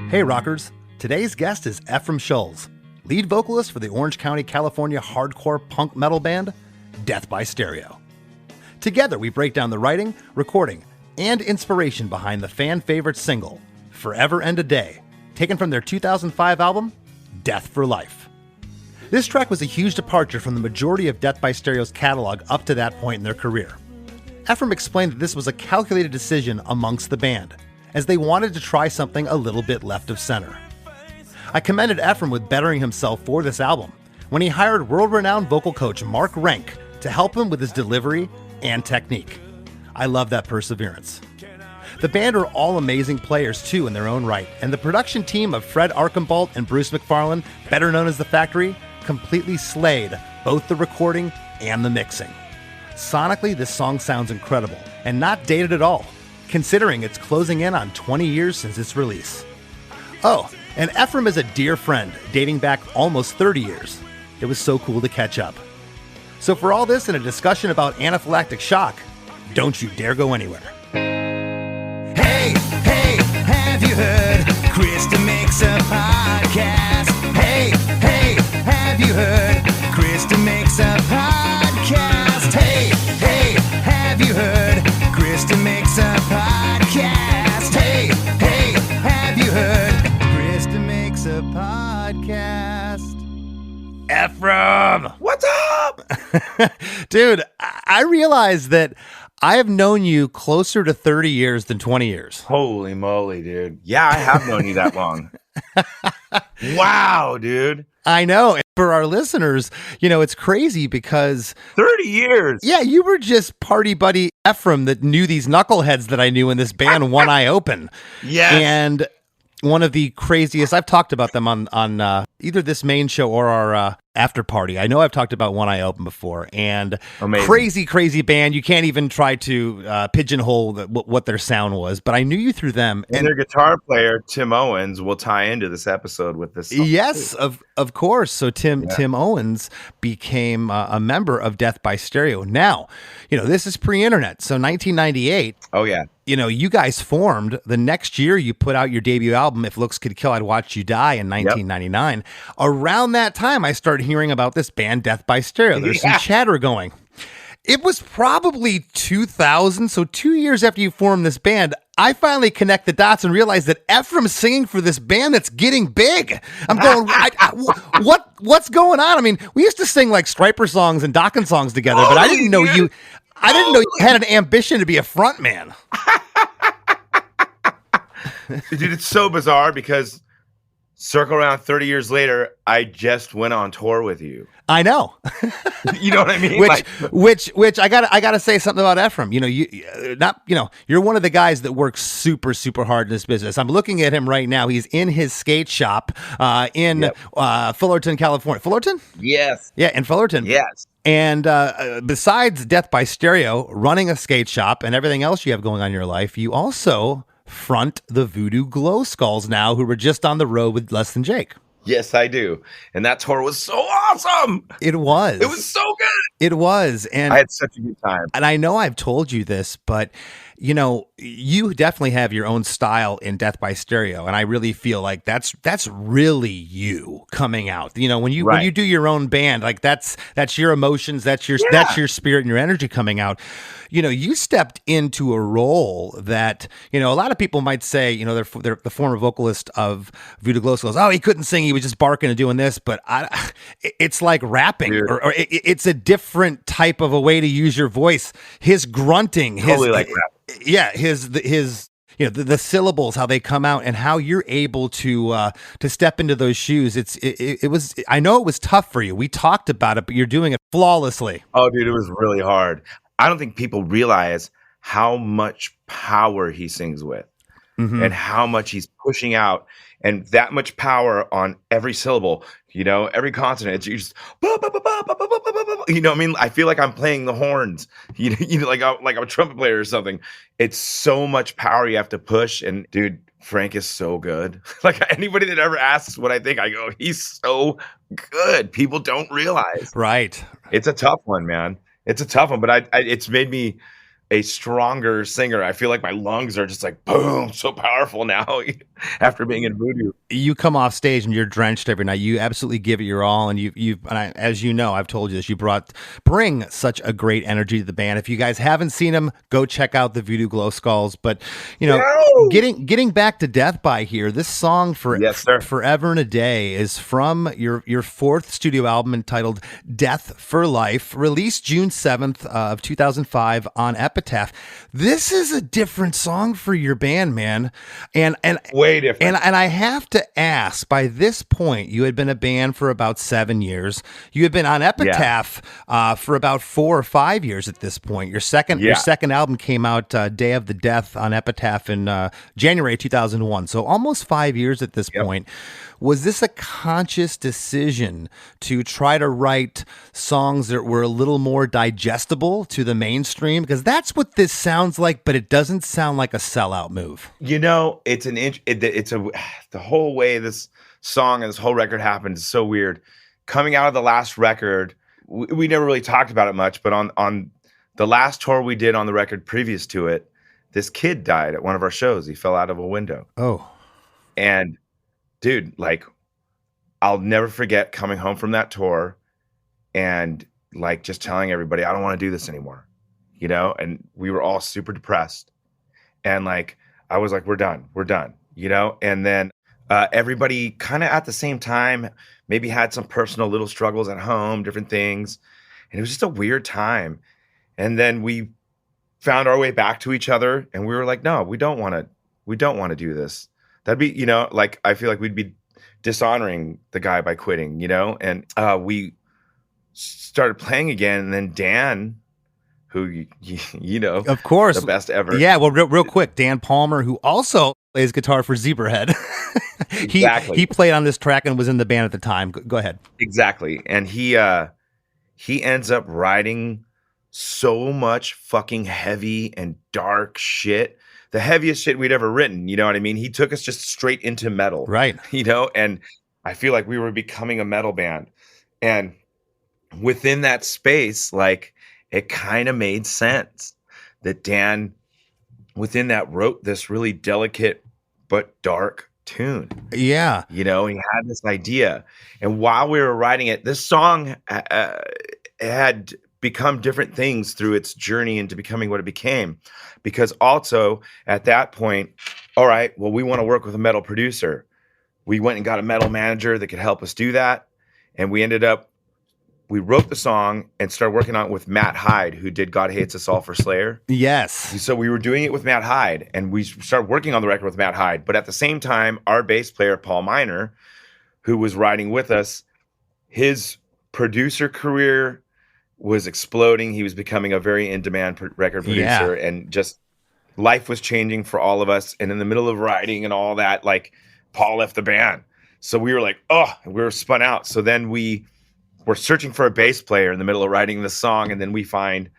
Hey rockers, today's guest is Efrem Schulz, lead vocalist for the Orange County, California hardcore punk metal band, Death by Stereo. Together we break down the writing, recording, and inspiration behind the fan favorite single, Forever and a Day, taken from their 2005 album, Death for Life. This track was a huge departure from the majority of Death by Stereo's catalog up to that point in their career. Efrem explained that this was a calculated decision amongst the band, as they wanted to try something a little bit left of center. I commended Efrem with bettering himself for this album when he hired world-renowned vocal coach Mark Rank to help him with his delivery and technique. I love that perseverance. The band are all amazing players too in their own right, and the production team of Fred Archambault and Bruce McFarlane, better known as The Factory, completely slayed both the recording and the mixing. Sonically, this song sounds incredible and not dated at all, considering it's closing in on 20 years since its release. Oh, and Efrem is a dear friend, dating back almost 30 years. It was so cool to catch up. So for all this and a discussion about anaphylactic shock, don't you dare go anywhere. Hey, have you heard? Krista makes a podcast. Hey, have you heard? Krista makes a podcast. Hey, have you heard? Krista makes a podcast. Hey, have you heard? Krista makes a podcast. Efrem! What's up? Dude, I realize that I have known you closer to 30 years than 20 years. Holy moly, dude. Yeah, I have known you that long. Wow, dude. I know. And for our listeners, it's crazy because 30 years. Yeah, you were just party buddy Efrem that knew these knuckleheads that I knew in this band, One Eye Open. Yes. And one of the craziest, I've talked about them on either this main show or our after party. I know I've talked about One Eye Open before, and amazing. crazy band. You can't even try to pigeonhole what their sound was, but I knew you through them. And their guitar player, Tim Owens, will tie into this episode with this song. Yes, of course. So Tim Owens became a member of Death by Stereo. Now, this is pre-internet, so 1998. Oh, yeah. You guys formed. The next year you put out your debut album, If Looks Could Kill, I'd Watch You Die, in 1999. Yep. Around that time, I started hearing about this band, Death by Stereo. There's some chatter going. It was probably 2000, so 2 years after you formed this band, I finally connect the dots and realize that Efrem's singing for this band that's getting big. I'm going, what's going on? I mean, we used to sing like Striper songs and Dokken songs together, but I didn't know you had an ambition to be a front man. Dude, it's so bizarre because circle around 30 years later, I just went on tour with you. I know. You know what I mean? Which I gotta say something about Efrem. You're one of the guys that works super, super hard in this business. I'm looking at him right now. He's in his skate shop in Fullerton, California. Fullerton? Yes. Yeah, in Fullerton. Yes. And besides Death by Stereo, running a skate shop and everything else you have going on in your life, you also front the Voodoo Glow Skulls now, who were just on the road with Less Than Jake. Yes, I do. And that tour was so awesome. It was. It was so good. It was. And I had such a good time. And I know I've told you this, but you definitely have your own style in Death by Stereo, and I really feel like that's really you coming out. When you do your own band, like that's your emotions, that's your spirit and your energy coming out. You stepped into a role that a lot of people might say they're the former vocalist of Voodoo Glow Skulls. Oh, he couldn't sing; he was just barking and doing this. But it's like rapping, or it's a different type of a way to use your voice. His grunting, totally like rap. Yeah, his the syllables, how they come out, and how you're able to step into those shoes. It was. I know it was tough for you. We talked about it, but you're doing it flawlessly. Oh, dude, it was really hard. I don't think people realize how much power he sings with, and how much he's pushing out, and that much power on every syllable. Every consonant. It's just, I mean, I feel like I'm playing the horns. Like I'm a trumpet player or something. It's so much power you have to push. And dude, Frank is so good. Like anybody that ever asks what I think, I go, he's so good. People don't realize. Right. It's a tough one, man. It's a tough one, but it's made me a stronger singer. I feel like my lungs are just like boom, so powerful now after being in voodoo. You come off stage and you're drenched every night. You absolutely give it your all, and as you know, I've told you this. You bring such a great energy to the band. If you guys haven't seen them, go check out the Voodoo Glow Skulls. But getting back to Death by here, this song Forever and a Day is from your fourth studio album entitled Death for Life, released June 7th of 2005 on Epitaph. This is a different song for your band, man, and way different. And I have to ask, by this point, you had been a band for about 7 years. You had been on Epitaph for about 4 or 5 years at this point. Your second album came out Day of the Death on Epitaph in January 2001. So almost 5 years at this point. Was this a conscious decision to try to write songs that were a little more digestible to the mainstream? Because that's what this sounds like, but it doesn't sound like a sellout move. You know, the whole way this song and this whole record happened is so weird. Coming out of the last record, we never really talked about it much, but on the last tour we did on the record previous to it, this kid died at one of our shows. He fell out of a window. Oh. And dude, like, I'll never forget coming home from that tour and like just telling everybody, I don't want to do this anymore, you know? And we were all super depressed. And like, I was like, we're done, you know? And then everybody kind of at the same time maybe had some personal little struggles at home, different things. And it was just a weird time. And then we found our way back to each other and we were like, no, we don't want to do this. That'd be, you know, like, I feel like we'd be dishonoring the guy by quitting, you know? And we started playing again. And then Dan, who, you know, of course, the best ever. Yeah. Well, real quick, Dan Palmer, who also plays guitar for Zebrahead. He played on this track and was in the band at the time. Go ahead. Exactly. And he ends up writing so much fucking heavy and dark shit. The heaviest shit we'd ever written, you know what I mean? He took us just straight into metal. Right. You know, and I feel like we were becoming a metal band. And within that space, like, it kind of made sense that Dan, within that, wrote this really delicate but dark tune. Yeah. You know, he had this idea. And while we were writing it, this song had become different things through its journey into becoming what it became. Because also at that point, all right, well, we want to work with a metal producer. We went and got a metal manager that could help us do that. And we wrote the song and started working on it with Matt Hyde, who did God Hates Us All for Slayer. Yes. So we were doing it with Matt Hyde, and we started working on the record with Matt Hyde. But at the same time, our bass player, Paul Miner, who was writing with us, his producer career was exploding. He was becoming a very in-demand record producer, and just life was changing for all of us. And in the middle of writing and all that, like, Paul left the band. So we were like, we were spun out. So then we were searching for a bass player in the middle of writing this song. And then we find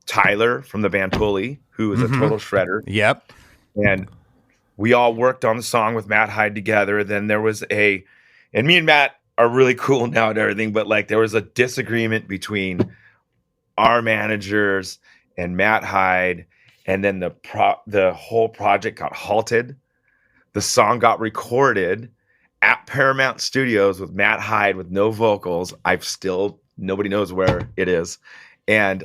Tyler from the band Pulley, who is a total shredder. Yep. And we all worked on the song with Matt Hyde together. Then there was and me and Matt are really cool now and everything, but like, there was a disagreement between our managers and Matt Hyde, and then the whole project got halted. The song got recorded at Paramount Studios with Matt Hyde with no vocals. Nobody knows where it is. And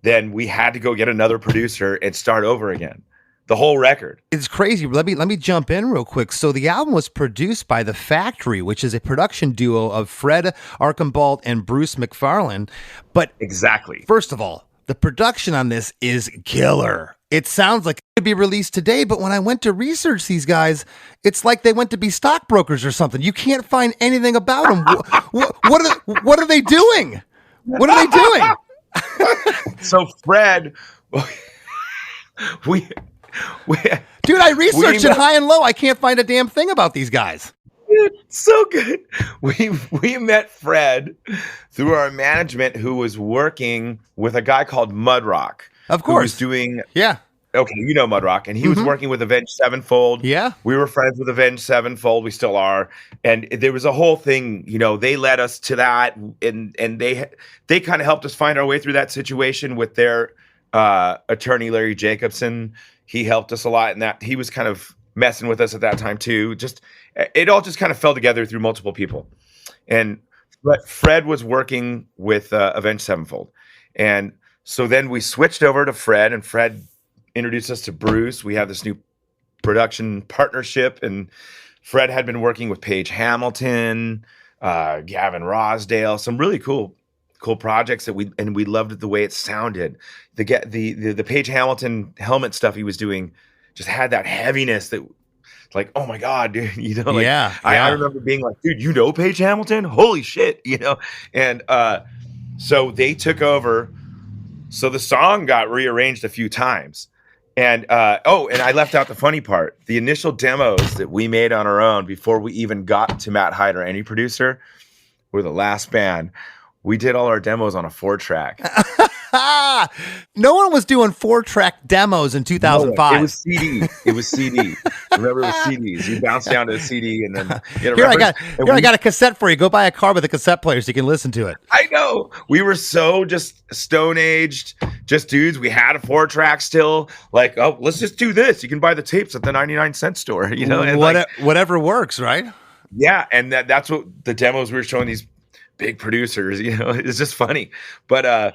then we had to go get another producer and start over again. The whole record. It's crazy. Let me jump in real quick. So the album was produced by The Factory, which is a production duo of Fred Archambault and Bruce McFarlane. But exactly. First of all, the production on this is killer. It sounds like it could be released today, but when I went to research these guys, it's like they went to be stockbrokers or something. You can't find anything about them. What are they doing? What are they doing? So Fred, dude, I researched it high and low. I can't find a damn thing about these guys. It's so good. We met Fred through our management, who was working with a guy called Mudrock. Of course. Who was doing... Yeah. Okay, you know Mudrock. And he was working with Avenged Sevenfold. Yeah. We were friends with Avenged Sevenfold. We still are. And there was a whole thing, you know, they led us to that. And they kind of helped us find our way through that situation with their attorney Larry Jacobson, he helped us a lot, and that he was kind of messing with us at that time too. It all just kind of fell together through multiple people. And Fred was working with Avenged Sevenfold, and so then we switched over to Fred, and Fred introduced us to Bruce. We have this new production partnership, and Fred had been working with Paige Hamilton, Gavin Rosdale, some really cool projects that we loved the way it sounded. The Paige Hamilton helmet stuff he was doing just had that heaviness that, like, oh my God, dude, like, yeah. I remember being like, dude, Paige Hamilton? Holy shit, And so they took over. So the song got rearranged a few times. And and I left out the funny part. The initial demos that we made on our own before we even got to Matt Hyde or any producer were the last band. We did all our demos on a 4-track. No one was doing 4-track demos in 2005. No, it was CD. Remember, it was CDs. You bounce down to a CD, and then I got a cassette for you. Go buy a car with a cassette player so you can listen to it. I know. We were so just stone aged, just dudes. We had a 4-track still. Like, oh, let's just do this. You can buy the tapes at the 99-cent store. And whatever works, right? Yeah, and that's what the demos we were showing these big producers. It's just funny, but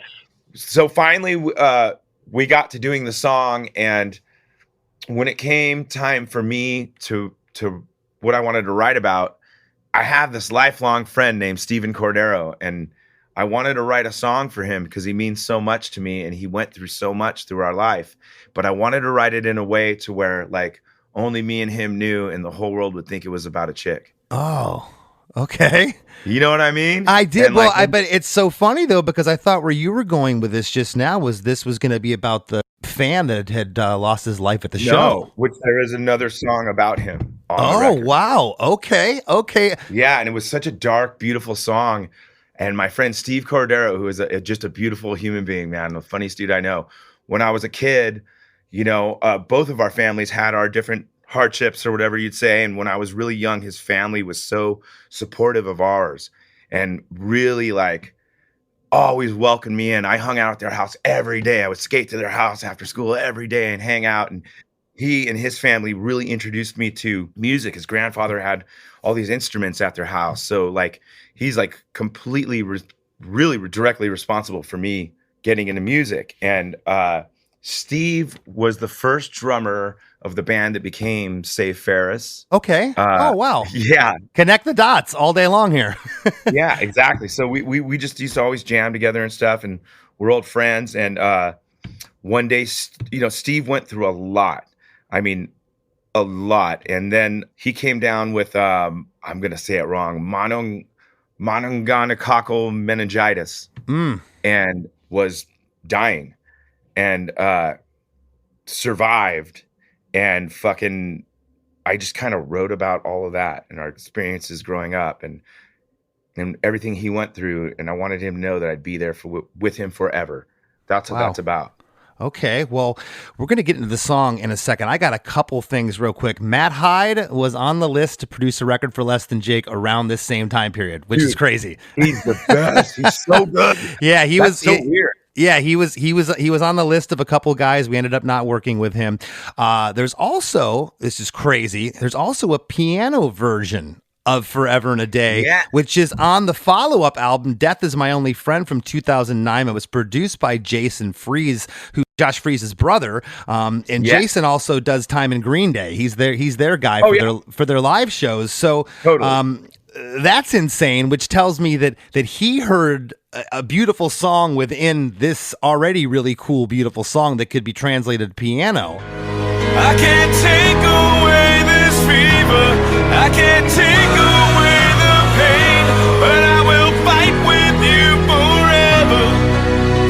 so finally, we got to doing the song, and when it came time for me to what I wanted to write about, I have this lifelong friend named Steven Cordero, and I wanted to write a song for him because he means so much to me, and he went through so much through our life. But I wanted to write it in a way to where, like, only me and him knew, and the whole world would think it was about a chick. Oh, okay. You know what I mean? I did. But it's so funny though, because I thought where you were going with this just now was going to be about the fan that had lost his life at the show. Which there is another song about him. Oh, wow. Okay. Yeah, and it was such a dark, beautiful song. And my friend Steve Cordero, who is just a beautiful human being, man, the funniest dude I know. When I was a kid, both of our families had our different hardships or whatever you'd say. And when I was really young, his family was so supportive of ours and really, like, always welcomed me in. I hung out at their house every day. I would skate to their house after school every day and hang out. And he and his family really introduced me to music. His grandfather had all these instruments at their house. So, like, he's like completely really directly responsible for me getting into music. And Steve was the first drummer of the band that became Save Ferris. Okay. Oh, wow. Yeah. Connect the dots all day long here. Yeah, exactly. So we just used to always jam together and stuff, and we're old friends. And one day, Steve went through a lot. I mean, a lot. And then he came down with, I'm going to say it wrong, monongonococcal meningitis and was dying and survived. And I just kind of wrote about all of that and our experiences growing up and everything he went through. And I wanted him to know that I'd be there with him forever. That's what that's about. Okay, well, we're going to get into the song in a second. I got a couple things real quick. Matt Hyde was on the list to produce a record for Less Than Jake around this same time period, which is crazy. He's the best. He's so good. Yeah, That's so weird. Yeah, he was on the list of a couple guys. We ended up not working with him. There's also, this is crazy, there's also a piano version of Forever and a Day, which is on the follow-up album, Death Is My Only Friend from 2009. It was produced by Jason Freese, who's Josh Freese's brother. Jason also does time in Green Day. He's their guy for their live shows. So totally. That's insane, which tells me that he heard a beautiful song within this already really cool, beautiful song that could be translated piano. I can't take away this fever. I can't take away the pain, but I will fight with you forever,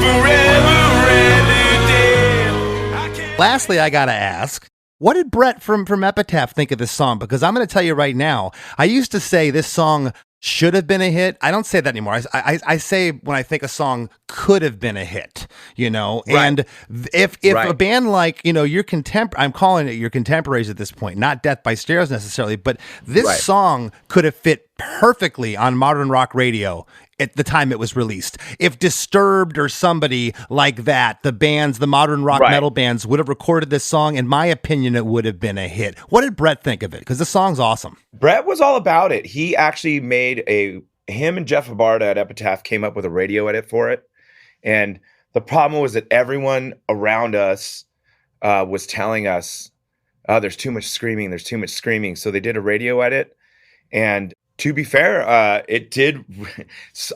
forever and a day. Lastly, I gotta ask, what did Brett from Epitaph think of this song? Because I'm going to tell you right now, I used to say this song should have been a hit. I don't say that anymore. I say when I think a song could have been a hit, Right. And if a band like, I'm calling it your contemporaries at this point, not Death by Stereos necessarily, but this song could have fit perfectly on modern rock radio at the time it was released. If Disturbed or somebody like that, the bands, the modern rock metal bands would have recorded this song, in my opinion, it would have been a hit. What did Brett think of it? Because the song's awesome. Brett was all about it. He actually him and Jeff Abarta at Epitaph came up with a radio edit for it. And the problem was that everyone around us was telling us, oh, there's too much screaming. There's too much screaming. So they did a radio edit. And to be fair, it did,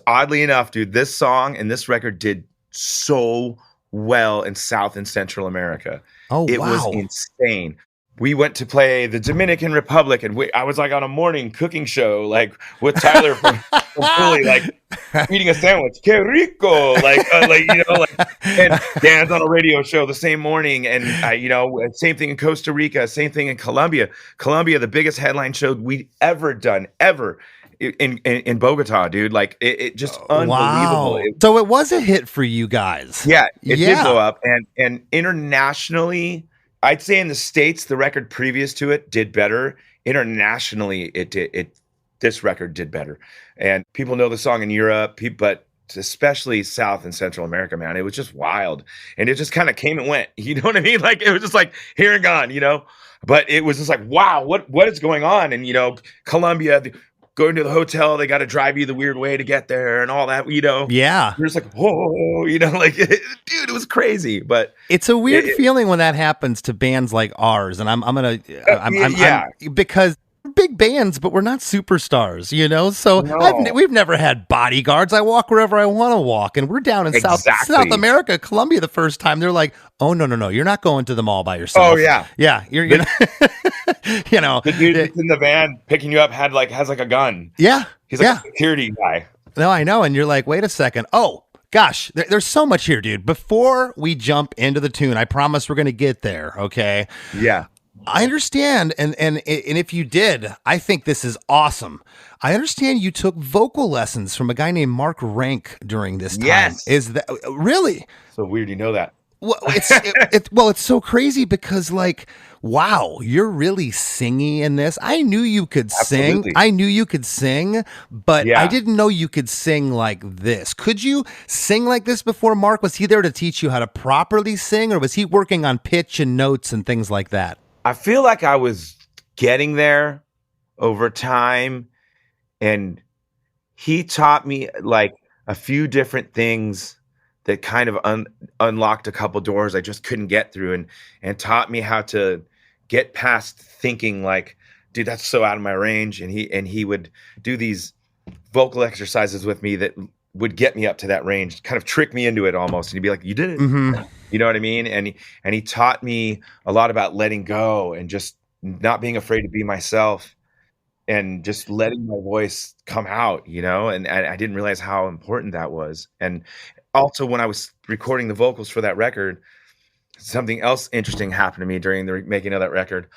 oddly enough, dude, this song and this record did so well in South and Central America. Oh, it was insane. We went to play the Dominican Republic, and I was like on a morning cooking show, like with Tyler from Philly, like eating a sandwich, que rico, and Dan's on a radio show the same morning, and same thing in Costa Rica, same thing in Colombia. Colombia, the biggest headline show we'd ever done, in Bogota, dude. Like it just unbelievable. Wow. So it was a hit for you guys. Yeah, it did blow up, and internationally, I'd say in the States, the record previous to it did better. Internationally, this record did better. And people know the song in Europe, but especially South and Central America, man, it was just wild. And it just kind of came and went. You know what I mean? Like, it was just like here and gone, But it was just like, wow, what is going on? And, Colombia, going to the hotel, they got to drive you the weird way to get there and all that, Yeah. You're just like, whoa, dude, it was crazy. But it's a weird feeling when that happens to bands like ours. And because we're big bands, but we're not superstars, So no. We've never had bodyguards. I walk wherever I want to walk. And we're down in South America, Colombia the first time. They're like, oh, no, you're not going to the mall by yourself. Oh, yeah. Yeah. You're the dude that's in the van picking you up has a gun. Yeah. He's like a security guy. No, I know. And you're like, wait a second. Oh, gosh, there's so much here, dude. Before we jump into the tune, I promise we're going to get there. Okay. Yeah. I understand. And if you did, I think this is awesome. I understand you took vocal lessons from a guy named Mark Rank during this time. Yes. Is that really? So weird. You know that. Well, it's so crazy because wow, you're really singy in this. I knew you could Absolutely. sing. I knew you could sing, but I didn't know you could sing like this. Could you sing like this before Mark? Was he there to teach you how to properly sing, or was he working on pitch and notes and things like that? I feel like I was getting there over time, and he taught me like a few different things that kind of unlocked a couple doors I just couldn't get through, and taught me how to get past thinking like, dude, that's so out of my range. And he would do these vocal exercises with me that would get me up to that range, kind of trick me into it almost. And he'd be like, you did it. Mm-hmm. You know what I mean? And he taught me a lot about letting go and just not being afraid to be myself and just letting my voice come out, and I didn't realize how important that was. And also, when I was recording the vocals for that record, something else interesting happened to me during the making of that record.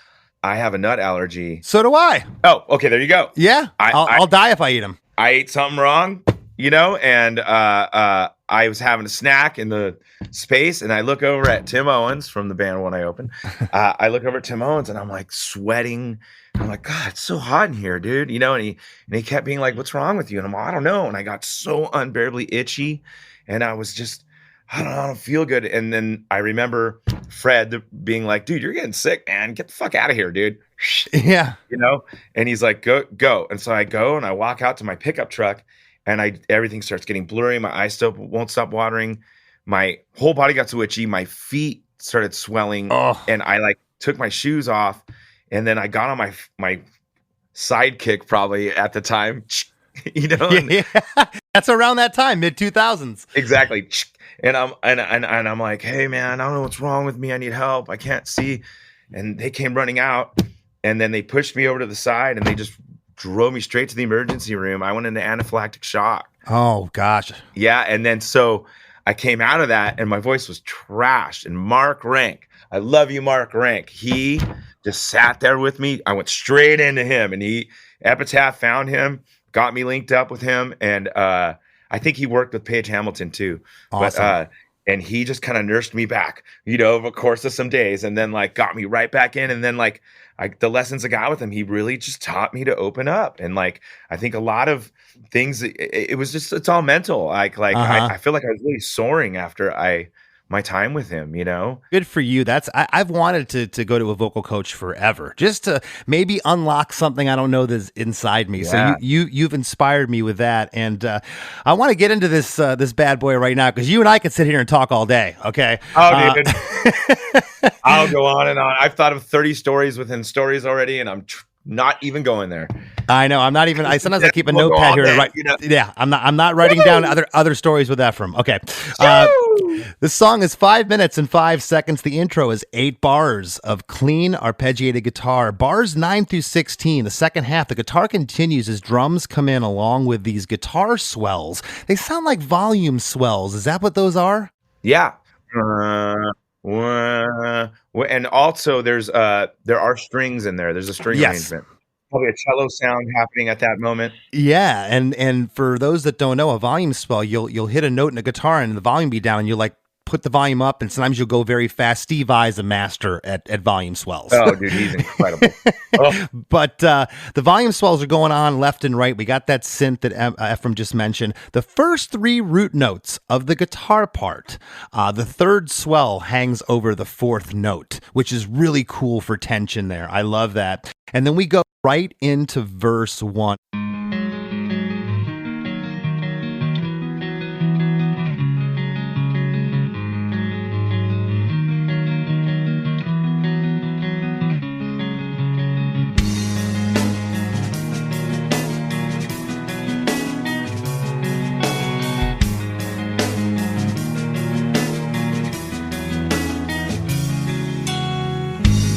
I have a nut allergy. So do I. Oh, okay, there you go. Yeah, I'll die if I eat them. I ate something wrong, and I was having a snack in the space, and I look over at Tim Owens from the band when I open. I look over at Tim Owens, and I'm like sweating. I'm like, God, it's so hot in here, dude. And he kept being like, what's wrong with you? And I'm like, I don't know. And I got so unbearably itchy. And I was just, I don't feel good. And then I remember Fred being like, dude, you're getting sick, man. Get the fuck out of here, dude. Yeah. And he's like, go. And so I go and I walk out to my pickup truck, and everything starts getting blurry. My eyes still won't stop watering. My whole body got so itchy. My feet started swelling. Oh. And I took my shoes off, and then I got on my Sidekick probably at the time, Yeah. That's around that time, mid-2000s. Exactly. And I'm like, hey man, I don't know what's wrong with me. I need help. I can't see. And they came running out, and then they pushed me over to the side, and they just drove me straight to the emergency room. I went into anaphylactic shock. Oh gosh. Yeah. And then so I came out of that, and my voice was trashed. And Mark Rank, I love you, Mark Rank. He just sat there with me. I went straight into him, and Epitaph found him, got me linked up with him, and I think he worked with Paige Hamilton too. Awesome. But and he just kind of nursed me back, over the course of some days, and then like got me right back in. And then like the lessons I got with him, he really just taught me to open up. And like, I think a lot of things, it was just, it's all mental. Like I feel like I was really soaring after my time with him, Good for you. I've wanted to go to a vocal coach forever, just to maybe unlock something I don't know that's inside me. Yeah. So you've inspired me with that, and I want to get into this bad boy right now, because you and I could sit here and talk all day. Okay. Oh, dude. I'll go on and on. I've thought of 30 stories within stories already, and I'm not even going there. I know. I'm not even. Sometimes I keep a notepad here to write. Yeah, I'm not writing down other stories with Efrem. Okay. The song is 5 minutes and 5 seconds. The intro is 8 bars of clean arpeggiated guitar. Bars 9 through 16. The second half, the guitar continues as drums come in along with these guitar swells. They sound like volume swells. Is that what those are? Yeah. And also there are strings in there. There's a string arrangement. Probably a cello sound happening at that moment. Yeah, and for those that don't know, a volume swell, you'll hit a note in a guitar and the volume be down, and you like put the volume up, and sometimes you'll go very fast. Steve Vai's a master at volume swells. Oh, dude, he's incredible. But the volume swells are going on left and right. We got that synth that Efrem just mentioned. The first 3 root notes of the guitar part, the third swell hangs over the fourth note, which is really cool for tension there. I love that. And then we go right into verse 1.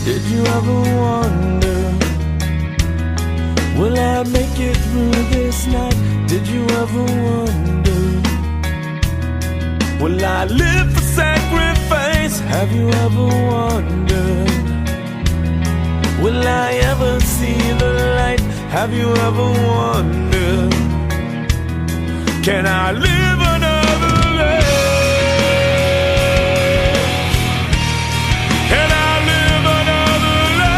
Did you ever wonder, will I make it through this night? Did you ever wonder, will I live for sacrifice? Have you ever wondered, will I ever see the light? Have you ever wondered, can I live another life? Can I live another life?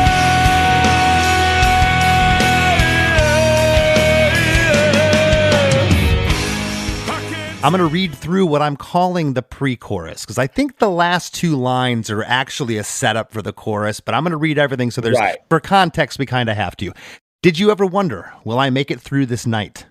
I'm going to read through what I'm calling the pre-chorus, because I think the last 2 lines are actually a setup for the chorus, but I'm going to read everything, so there's for context, we kind of have to. Did you ever wonder, will I make it through this night?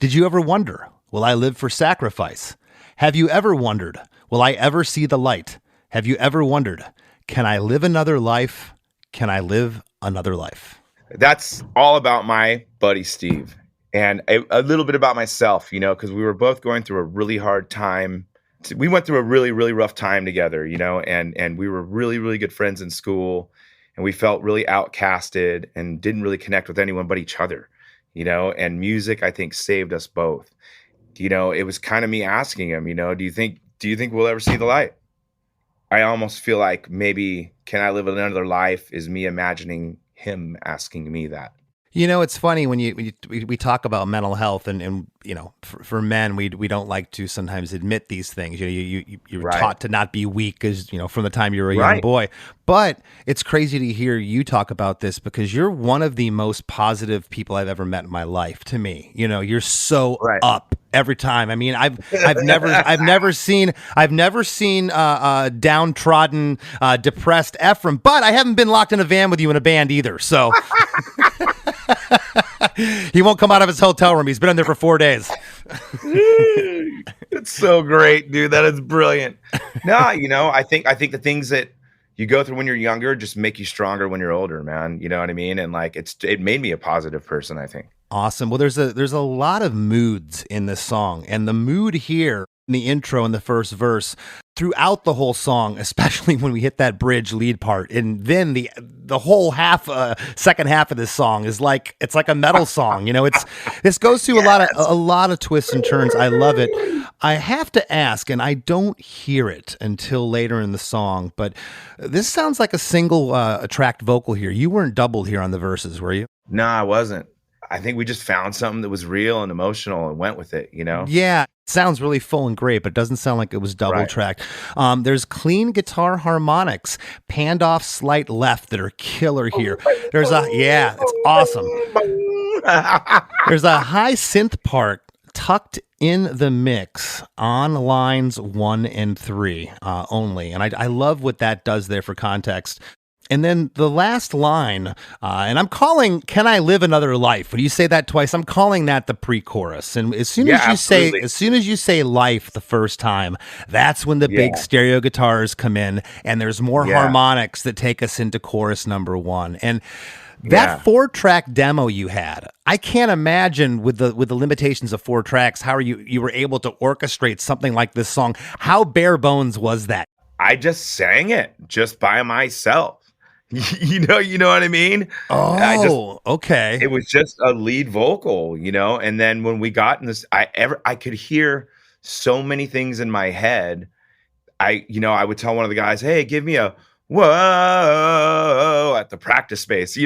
Did you ever wonder, will I live for sacrifice? Have you ever wondered, will I ever see the light? Have you ever wondered, can I live another life? Can I live another life? That's all about my buddy Steve, and a little bit about myself, because we were both going through a really hard time. We went through a really, really rough time together, and we were really, really good friends in school, and we felt really outcasted and didn't really connect with anyone but each other, and music, I think, saved us both. It was kind of me asking him, do you think we'll ever see the light? I almost feel like maybe can I live another life is me imagining him asking me that. It's funny when we talk about mental health, and for men, we don't like to sometimes admit these things. You're taught to not be weak, as from the time you were a young boy. But it's crazy to hear you talk about this, because you're one of the most positive people I've ever met in my life. To me, you're so up every time. I mean, I've never seen downtrodden, depressed Efrem, but I haven't been locked in a van with you in a band either. So. He won't come out of his hotel room. He's been in there for 4 days. It's so great, dude. That is brilliant. No, I think the things that you go through when you're younger just make you stronger when you're older, man. You know what I mean? And like it made me a positive person, I think. Awesome. Well, there's a lot of moods in this song, and the mood here in the intro and the first verse throughout the whole song, especially when we hit that bridge lead part, and then the whole second half of this song is like it's like a metal song. This goes through a lot of twists and turns. I love it. I have to ask, and I don't hear it until later in the song, but this sounds like a single tracked vocal here. You weren't doubled here on the verses, were you? No, I wasn't. I think we just found something that was real and emotional and went with it, Yeah. Sounds really full and great, but doesn't sound like it was double tracked. There's clean guitar harmonics, panned off slight left that are killer here. It's awesome. There's a high synth part tucked in the mix on lines 1 and 3 only. And I love what that does there for context. And then the last line, and I'm calling "Can I Live Another Life?" When you say that twice, I'm calling that the pre-chorus. And as soon as you say "life" the first time, that's when the big stereo guitars come in, and there's more harmonics that take us into chorus number 1. And that 4-track demo you had, I can't imagine with the limitations of 4 tracks how you were able to orchestrate something like this song. How bare bones was that? I just sang it just by myself. You know what I mean? Okay. It was just a lead vocal, and then when we got in this, I could hear so many things in my head. I would tell one of the guys, "Hey, give me a whoa" at the practice space,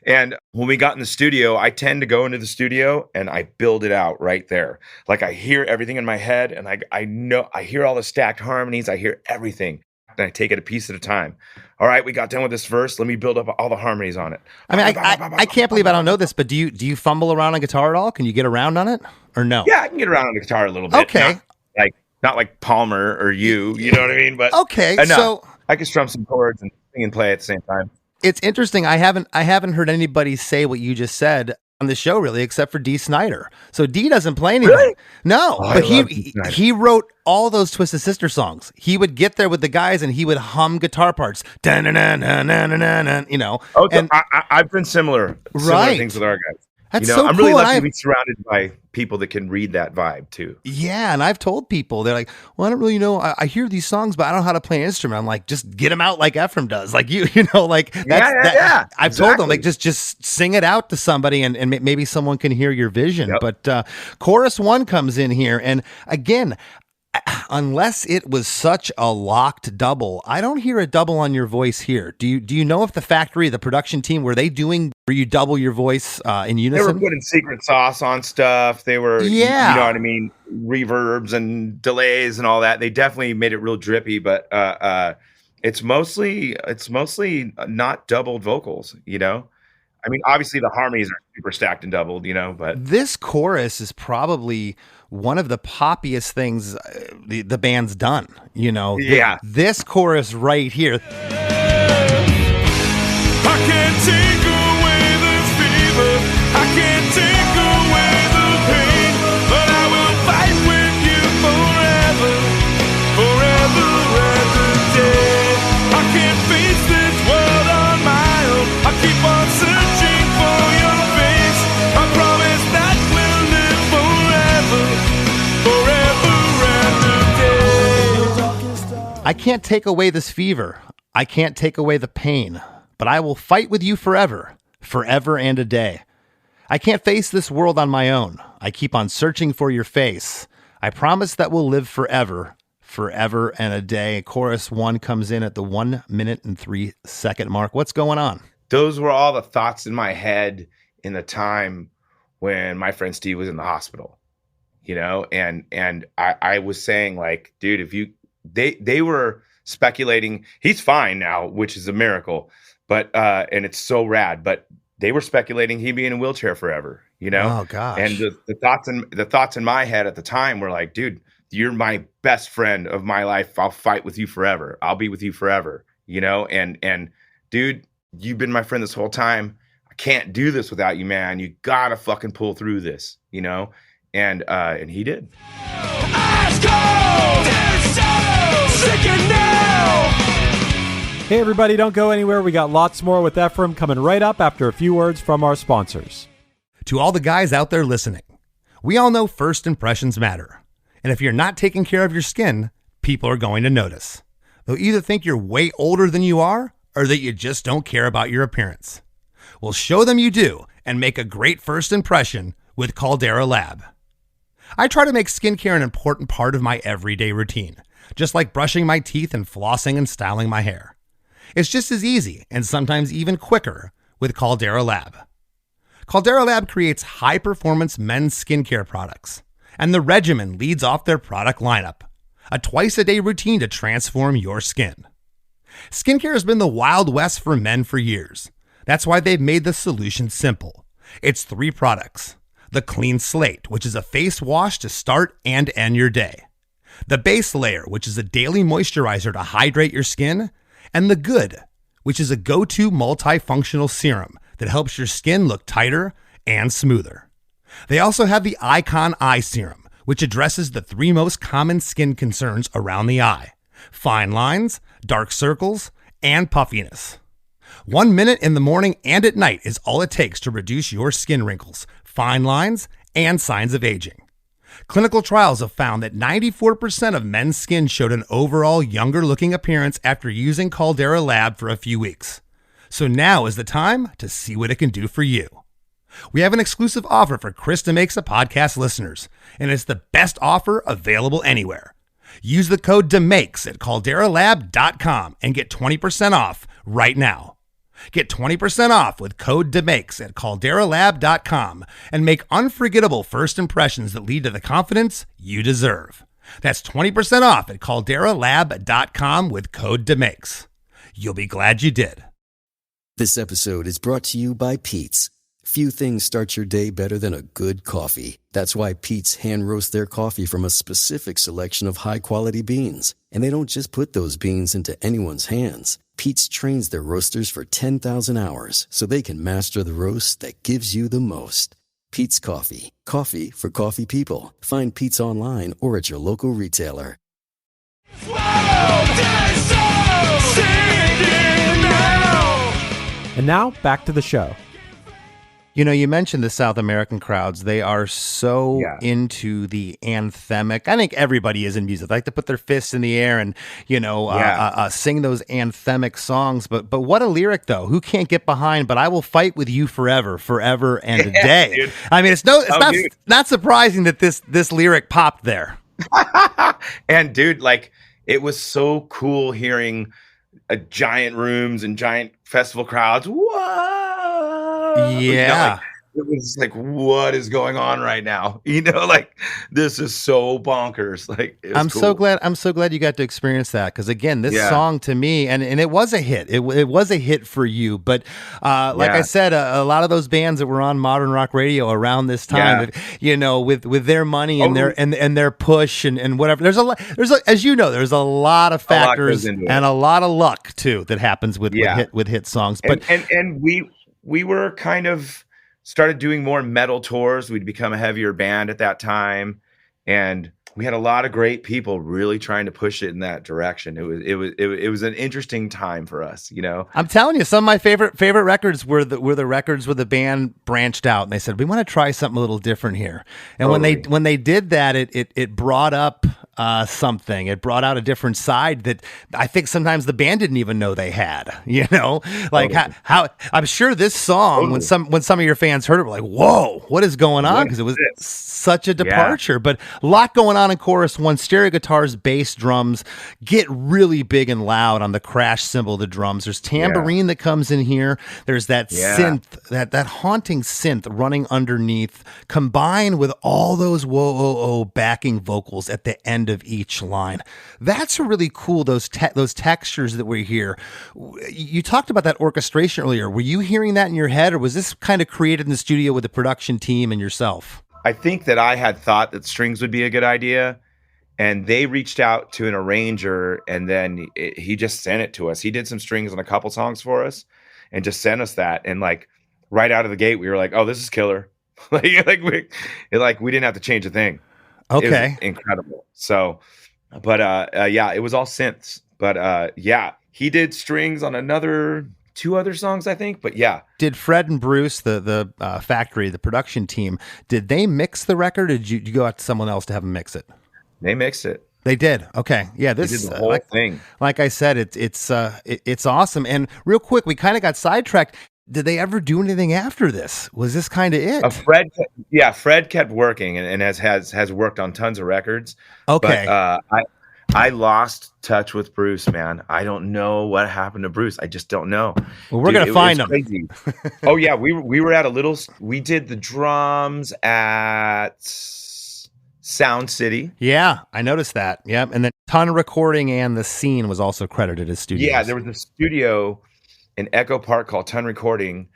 And when we got in the studio, I tend to go into the studio and I build it out right there. Like I hear everything in my head, and I hear all the stacked harmonies, I hear everything. And I take it a piece at a time. All right, we got done with this verse. Let me build up all the harmonies on it. I mean, I can't believe I don't know this, but do you fumble around on guitar at all? Can you get around on it or no? Yeah, I can get around on the guitar a little bit. Okay. Not like Palmer or you know what I mean? But okay, so I can strum some chords and sing and play at the same time. It's interesting. I haven't heard anybody say what you just said on the show, really, except for Dee Snider. So Dee doesn't play anything. Really? No, but he wrote all those Twisted Sister songs. He would get there with the guys and he would hum guitar parts. I've been similar things with our guys. That's so I'm cool. really lucky to be surrounded by people that can read that vibe too. Yeah, and I've told people, they're like, "Well, I don't really know. I hear these songs, but I don't know how to play an instrument." I'm like, "Just get them out like Efrem does, like I've told them, like, just sing it out to somebody, and maybe someone can hear your vision. Yep. But chorus 1 comes in here, and again, unless it was such a locked double, I don't hear a double on your voice here. Do you know if the factory, the production team, were you double your voice in unison? They were putting secret sauce on stuff. They were, you know what I mean, reverbs and delays and all that. They definitely made it real drippy, but it's mostly not doubled vocals, I mean, obviously the harmonies are super stacked and doubled, but this chorus is probably one of the poppiest things the band's done, Yeah. This chorus right here. I can't take away this fever. I can't take away the pain, but I will fight with you forever and a day. I can't face this world on my own. I keep on searching for your face. I promise that we'll live forever and a day. I can't take away this fever. I can't take away the pain, but I will fight with you forever and a day. I can't face this world on my own. I keep on searching for your face. I promise that we'll live forever and a day. Chorus 1 comes in at the 1 minute and 3 second mark. What's going on? Those were all the thoughts in my head in the time when my friend Steve was in the hospital, and I was saying, like, dude, they were speculating, he's fine now, which is a miracle, but and it's so rad, but they were speculating he'd be in a wheelchair forever, Oh gosh. And the thoughts in my head at the time were like, dude, you're my best friend of my life. I'll fight with you forever. I'll be with you forever, and dude, you've been my friend this whole time. I can't do this without you, man. You gotta fucking pull through this, and he did. Ice cold, it's so sick and now. Hey everybody, don't go anywhere. We got lots more with Efrem coming right up after a few words from our sponsors. To all the guys out there listening, we all know first impressions matter. And if you're not taking care of your skin, people are going to notice. They'll either think you're way older than you are, or that you just don't care about your appearance. Well, show them you do and make a great first impression with Caldera Lab. I try to make skincare an important part of my everyday routine, just like brushing my teeth and flossing and styling my hair. It's just as easy and sometimes even quicker with Caldera Lab. Caldera Lab creates high-performance men's skincare products, And the Regimen leads off their product lineup, a twice-a-day routine to transform your skin. Skincare has been the Wild West for men for years. That's why they've made the solution simple. It's 3 products. The Clean Slate, which is a face wash to start and end your day. The Base Layer, which is a daily moisturizer to hydrate your skin. And the Good, which is a go-to multifunctional serum that helps your skin look tighter and smoother. They also have the Icon Eye Serum, which addresses the 3 most common skin concerns around the eye: fine lines, dark circles, and puffiness. 1 minute in the morning and at night is all it takes to reduce your skin wrinkles, fine lines, and signs of aging. Clinical trials have found that 94% of men's skin showed an overall younger looking appearance after using Caldera Lab for a few weeks. So now is the time to see what it can do for you. We have an exclusive offer for Chris DeMakes a Podcast listeners, and it's the best offer available anywhere. Use the code DeMakes at calderalab.com and get 20% off right now. Get 20% off with code DeMakes at calderalab.com and make unforgettable first impressions that lead to the confidence you deserve. That's 20% off at calderalab.com with code DeMakes. You'll be glad you did. This episode is brought to you by Pete's. Few things start your day better than a good coffee. That's why Pete's hand roasts their coffee from a specific selection of high-quality beans. And they don't just put those beans into anyone's hands. Pete's trains their roasters for 10,000 hours so they can master the roast that gives you the most. Pete's Coffee. Coffee for coffee people. Find Pete's online or at your local retailer. And now, back to the show. You know, you mentioned the South American crowds. They are so into the anthemic. I think everybody is in music. They like to put their fists in the air and, sing those anthemic songs. But what a lyric, though. Who can't get behind, but I will fight with you forever and a day. Dude. I mean, it's not surprising that this lyric popped there. And dude, like, it was so cool hearing giant rooms and giant festival crowds. Whoa! Yeah. It was like, what is going on right now? Like, this is so bonkers. Like, I'm so glad you got to experience that. Because again, this song to me, and it was a hit. It was a hit for you. But I said, a lot of those bands that were on modern rock radio around this time, with their money and their push and whatever. There's as you know, there's a lot of factors and a lot of luck too that happens with hit songs. But and we were kind of started doing more metal tours. We'd become a heavier band at that time, and we had a lot of great people really trying to push it in that direction. It was an interesting time for us, I'm telling you, some of my favorite records were the records where the band branched out and they said, we want to try something a little different here. And when they did that, it brought up something. It brought out a different side that I think sometimes the band didn't even know they had. How I'm sure this song, when some of your fans heard it, were like, whoa, what is going on? Because it was such a departure. But a lot going on in chorus one. Stereo guitars, bass, drums get really big and loud on the crash cymbal of the drums. There's tambourine that comes in here. There's that synth, that haunting synth running underneath, combined with all those whoa backing vocals at the end of each line. That's really cool. Those textures that we hear. You talked about that orchestration earlier. Were you hearing that in your head, or was this kind of created in the studio with the production team and yourself? I think that I had thought that strings would be a good idea, and they reached out to an arranger, and then he just sent it to us. He did some strings on a couple songs for us and just sent us that. And like right out of the gate, we were like, oh, this is killer. we didn't have to change a thing. Okay. It was incredible. So, but it was all synths. But he did strings on two other songs, I think. But did Fred and Bruce, the factory, the production team, did they mix the record, or did you go out to someone else to have them mix it? They mixed it. They did. Okay. Yeah. This is the whole thing. Like I said, it's awesome. And real quick, we kind of got sidetracked. Did they ever do anything after this? Was this kind of it? Fred kept working and has worked on tons of records. Okay. But I lost touch with Bruce, man. I don't know what happened to Bruce. I just don't know. Well, we're going to find him. Crazy. Oh yeah. We were at we did the drums at Sound City. Yeah, I noticed that. Yep. And then Ton Recording and The Scene was also credited as studios. Yeah, there was a studio in Echo Park called Ton Recording,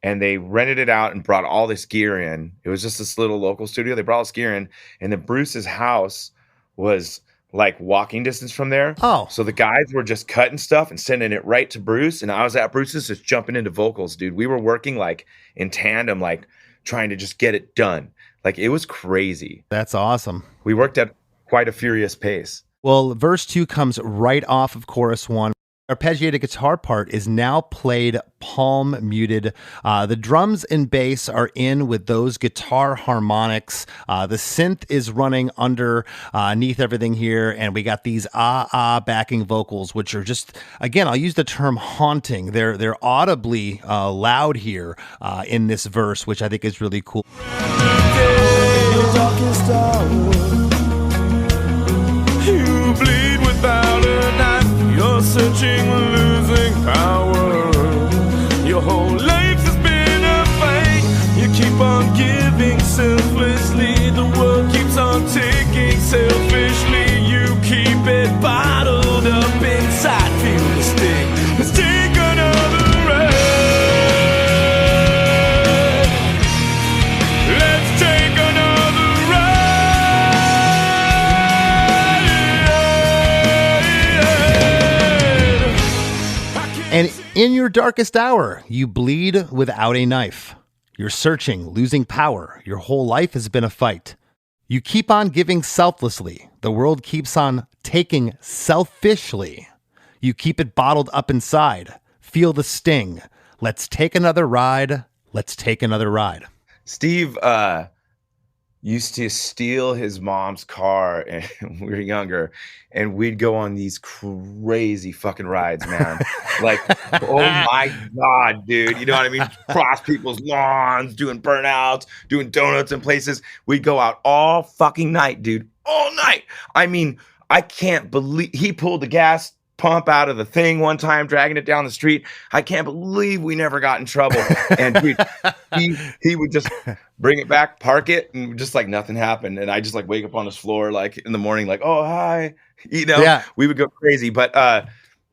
and they rented it out and brought all this gear in. It was just this little local studio. They brought all this gear in, and then Bruce's house was like walking distance from there. Oh. So the guys were just cutting stuff and sending it right to Bruce, and I was at Bruce's just jumping into vocals, dude. We were working like in tandem, like trying to just get it done. Like it was crazy. That's awesome. We worked at quite a furious pace. Well, verse 2 comes right off of chorus 1. Arpeggiated guitar part is now played palm muted. The drums and bass are in with those guitar harmonics. The synth is running underneath everything here, and we got these backing vocals, which are just, again, I'll use the term haunting. They're audibly loud here in this verse, which I think is really cool. You bleed without a knife. You're searching, losing power. Your whole life has been a fight. You keep on giving selflessly. The world keeps on taking selfishly. You keep it bottled up inside. Feel the sting. Let's take another ride. Let's take another ride. And in your darkest hour, you bleed without a knife. You're searching, losing power. Your whole life has been a fight. You keep on giving selflessly. The world keeps on taking selfishly. You keep it bottled up inside. Feel the sting. Let's take another ride. Let's take another ride. Steve used to steal his mom's car when we were younger, and we'd go on these crazy fucking rides, man. Like, oh my God, dude. You know what I mean? Cross people's lawns, doing burnouts, doing donuts in places. We'd go out all fucking night, dude. All night. I mean, I can't believe he pulled the gas pump out of the thing one time, dragging it down the street. I can't believe we never got in trouble. And dude, he would just bring it back, park it, and just like nothing happened. And I just like wake up on his floor like in the morning, like, oh hi. You know, Yeah. We would go crazy. But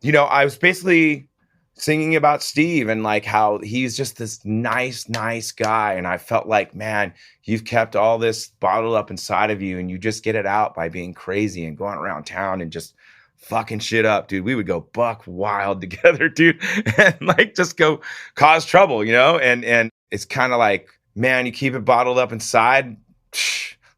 you know, I was basically singing about Steve and like how he's just this nice guy. And I felt like, man, you've kept all this bottled up inside of you, and you just get it out by being crazy and going around town and just fucking shit up, dude. We would go buck wild together, dude, and like just go cause trouble, you know? And it's kind of like, man, you keep it bottled up inside.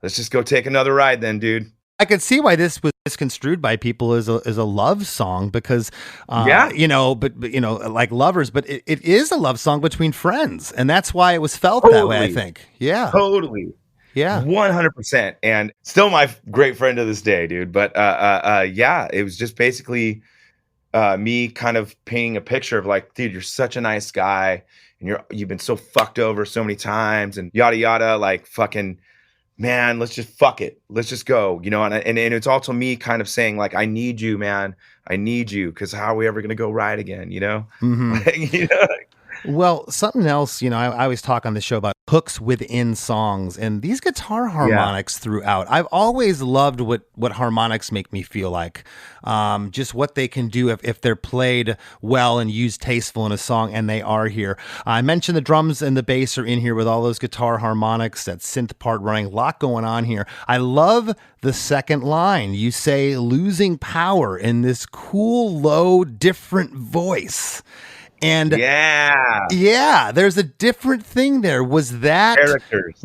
Let's just go take another ride then, dude. I could see why this was misconstrued by people as a love song because, Yeah. you know, but you know, like lovers, but it is a love song between friends, and that's why it was felt that way. I Totally. think, yeah, Totally. yeah. 100%. And still my great friend to this day, dude. But yeah, it was just basically me kind of painting a picture of like, dude, you're such a nice guy, and you've been so fucked over so many times and yada yada, like fucking, man, let's just fuck it. Let's just go, you know? And it's also me kind of saying like, I need you, man. I need you. Cause how are we ever going to go ride again? You know? Mhm. You know? Well, something else, you know, I always talk on the show about hooks within songs, and these guitar harmonics throughout. I've always loved what harmonics make me feel like, just what they can do if they're played well and used tasteful in a song, and they are here. I mentioned the drums and the bass are in here with all those guitar harmonics, that synth part running, a lot going on here. I love the second line. You say losing power in this cool, low, different voice. And yeah, there's a different thing there. Was that Characters.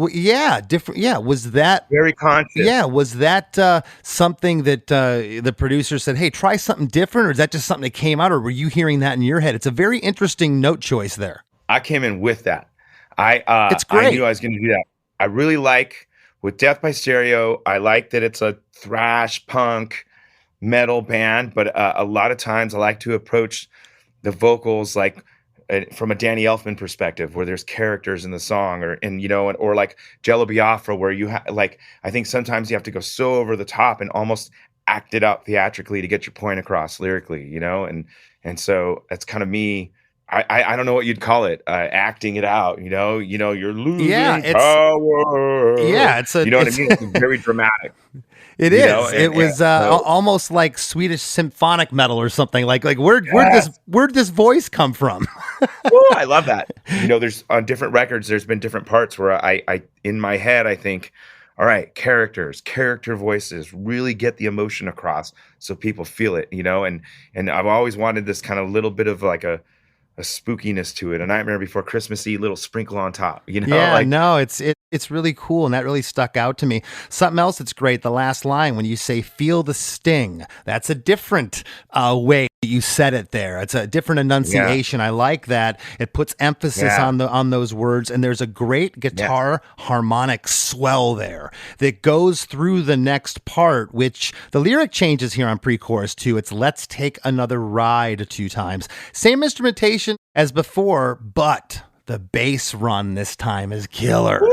Different. Yeah. Was that Very conscious. Yeah. Was that something that the producer said, hey, try something different? Or is that just something that came out? Or were you hearing that in your head? It's a very interesting note choice there. I came in with that. It's great. I knew I was going to do that. I really like with Death by Stereo. I like that it's a thrash punk metal band, but a lot of times I like to approach the vocals like from a Danny Elfman perspective, where there's characters in the song, or like Jello Biafra, where you like, I think sometimes you have to go so over the top and almost act it out theatrically to get your point across lyrically, you know? And so that's kind of me I don't know what you'd call it, acting it out, you're losing Yeah, power. yeah, it's a, you know what I it's, mean? It's very dramatic. it You is. know, It was almost like Swedish symphonic metal or something. Like where'd this voice come from? Ooh, I love that. There's on different records, there's been different parts where I in my head, I think, all right, character voices really get the emotion across so people feel it, and I've always wanted this kind of little bit of like a spookiness to it. A Nightmare Before Christmas Eve, little sprinkle on top, Yeah, no, it's really cool, and that really stuck out to me. Something else that's great, the last line when you say "feel the sting," that's a different way you said it there. It's a different enunciation. I like that. It puts emphasis on those words, and there's a great guitar harmonic swell there that goes through the next part, which the lyric changes here on pre-chorus too. It's "let's take another ride" 2 times. Same instrumentation as before, but the bass run this time is killer. Woo!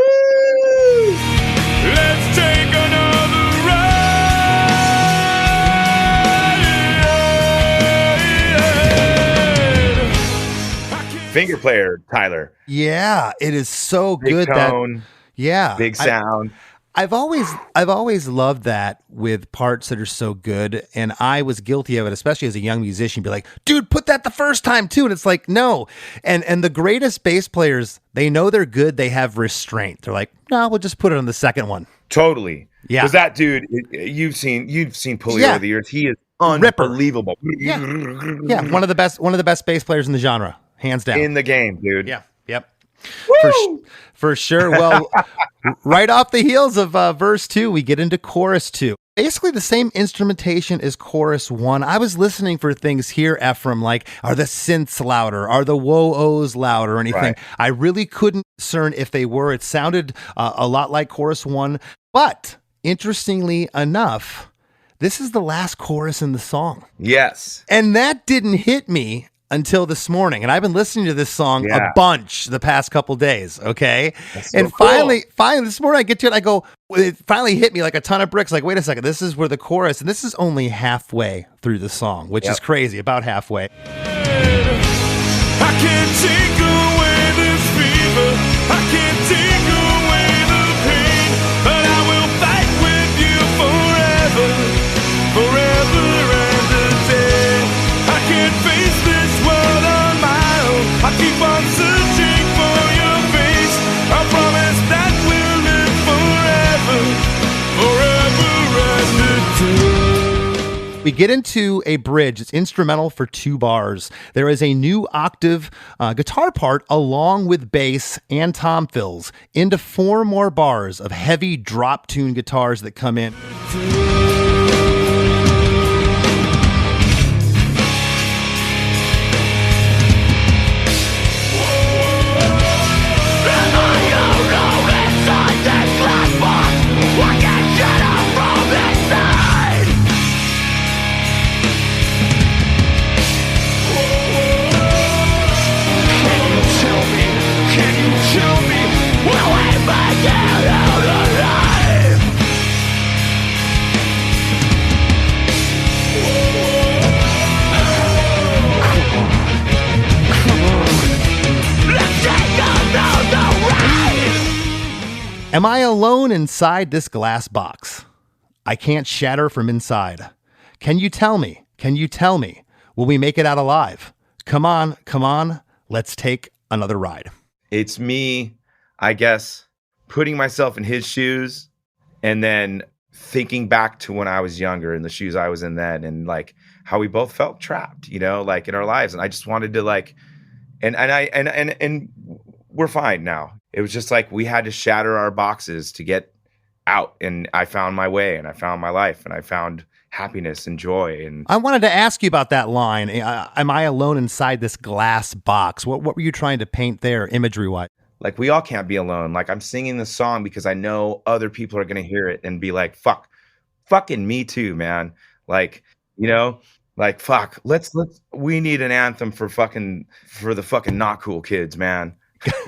Let's take another ride. Finger player, Tyler. Yeah, it is so Big good tone, big sound. I've always loved that with parts that are so good, and I was guilty of it, especially as a young musician. Be like, dude, put that the first time too, and it's like, no. And the greatest bass players, they know they're good. They have restraint. They're like, no, we'll just put it on the second one. Totally. Yeah. Because that dude, you've seen Pulley over the years. He is unbelievable. Yeah, one of the best bass players in the genre, hands down. In the game, dude. Yeah. Yep. For sure. Well, right off the heels of verse 2, we get into chorus 2. Basically the same instrumentation as chorus 1. I was listening for things here, Efrem, like, are the synths louder? Are the whoa-ohs louder or anything? Right. I really couldn't discern if they were. It sounded a lot like chorus 1. But interestingly enough, this is the last chorus in the song. Yes. And that didn't hit me until this morning, and I've been listening to this song a bunch the past couple days. Okay, so and cool. finally this morning I get to it. I go, it finally hit me like a ton of bricks. Like, wait a second, this is where the chorus, and this is only halfway through the song, which is crazy. About halfway. I can't take away this fever. I can't take away the pain, but I will fight with you forever, forever and a day. I can't face this world on my own. I keep on searching for your face. I promise that we'll live forever, forever and a day. We get into a bridge. It's instrumental for 2 bars. There is a new octave guitar part along with bass and tom fills into 4 more bars of heavy drop tune guitars that come in. Am I alone inside this glass box? I can't shatter from inside. Can you tell me? Can you tell me? Will we make it out alive? Come on, let's take another ride. It's me, I guess, putting myself in his shoes and then thinking back to when I was younger and the shoes I was in then, and like how we both felt trapped, like in our lives. And I just wanted to like, and we're fine now. It was just like we had to shatter our boxes to get out, and I found my way, and I found my life, and I found happiness and joy. And I wanted to ask you about that line. Am I alone inside this glass box? What were you trying to paint there, imagery-wise? Like, we all can't be alone. Like, I'm singing this song because I know other people are going to hear it and be like, fucking me too, man. Like, like, fuck, we need an anthem for the fucking not cool kids, man.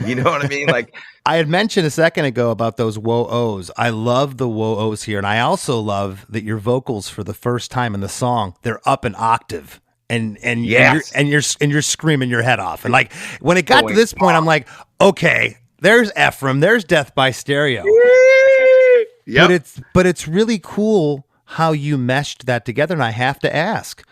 You know what I mean? Like, I had mentioned a second ago about those whoa-ohs. I love the whoa-ohs here. And I also love that your vocals, for the first time in the song, they're up an octave. Yes. and you're screaming your head off. And like when it got to this point, I'm like, okay, there's Efrem, there's Death by Stereo. Yep. But it's really cool how you meshed that together. And I have to ask,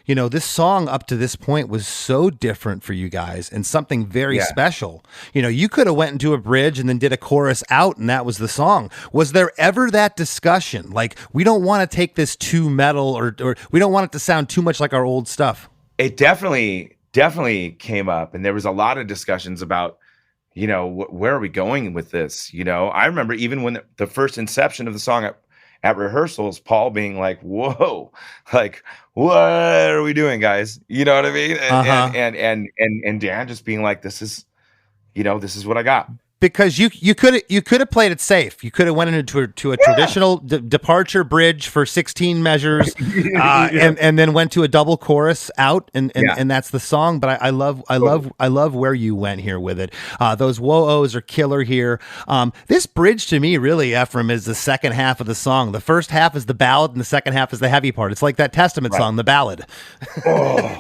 you know, this song up to this point was so different for you guys and something very special. You know, you could have went into a bridge and then did a chorus out and that was the song. Was there ever that discussion? Like, we don't want to take this too metal or we don't want it to sound too much like our old stuff. It definitely came up. And there was a lot of discussions about, you know, where are we going with this? You know, I remember even when the first inception of the song at rehearsals, Paul being like, whoa, like, what are we doing, guys? You know what I mean? And Dan just being like, this is what I got. Because you could have played it safe. You could have went into a traditional departure bridge for 16 measures, and then went to a double chorus out, and that's the song. But I love where you went here with it. Those whoa-ohs are killer here. This bridge to me, really, Efrem, is the second half of the song. The first half is the ballad, and the second half is the heavy part. It's like that Testament song, the ballad. Oh,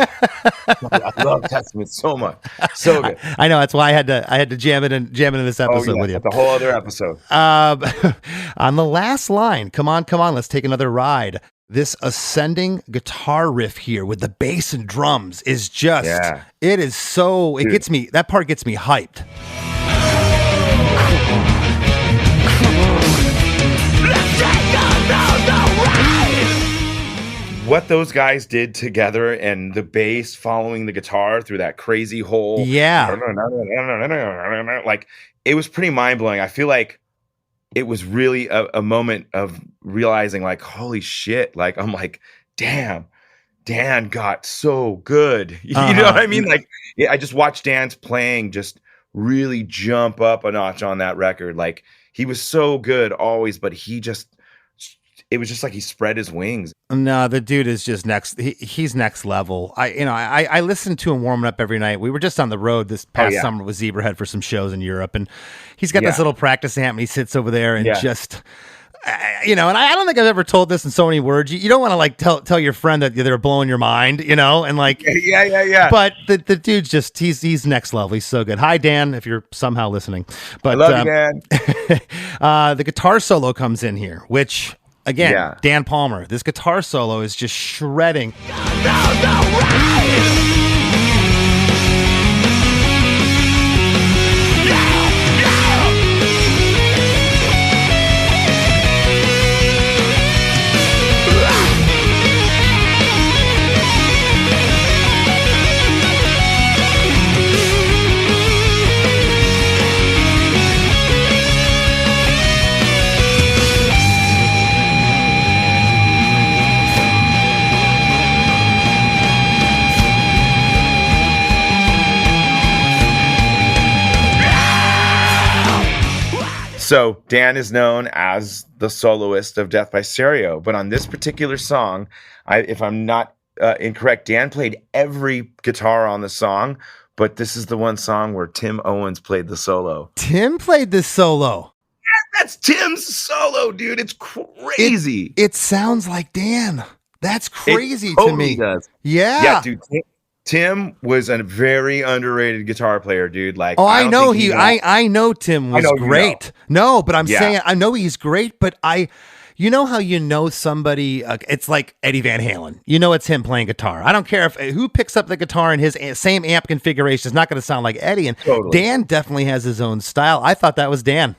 I love Testament so much, so good. I know, that's why I had to jam it in this episode with you. The whole other episode. On the last line, come on, let's take another ride. This ascending guitar riff here with the bass and drums is just, it is so, it gets me, that part gets me hyped. What those guys did together and the bass following the guitar through that crazy whole, like, it was pretty mind-blowing. I feel like it was really a moment of realizing, like, holy shit, like, I'm like, damn, Dan got so good. You know what I mean? Like, I just watched Dan's playing just really jump up a notch on that record. Like, he was so good always, but it was just like he spread his wings. No, the dude is just he's next level. I listened to him warming up every night. We were just on the road this past summer with Zebrahead for some shows in Europe, and he's got this little practice amp, and he sits over there and just, and I don't think I've ever told this in so many words. You don't want to like tell your friend that they're blowing your mind, and like, But the dude's just, he's next level. He's so good. Hi, Dan, if you're somehow listening. But I love you, Dan. The guitar solo comes in here, which, again, Dan Palmer, this guitar solo is just shredding. So Dan is known as the soloist of Death by Stereo, but on this particular song, if I'm not incorrect, Dan played every guitar on the song, but this is the one song where Tim Owens played the solo. Tim played this solo. Yeah, that's Tim's solo, dude. It's crazy. It sounds like Dan. That's crazy it totally to me. Does. Yeah, dude. Tim was a very underrated guitar player, dude. Like, I know Tim was great. No, but I'm saying I know he's great, but you know how somebody, it's like Eddie Van Halen. It's him playing guitar. I don't care who picks up the guitar in his same amp configuration. It's not going to sound like Eddie. And Dan definitely has his own style. I thought that was Dan.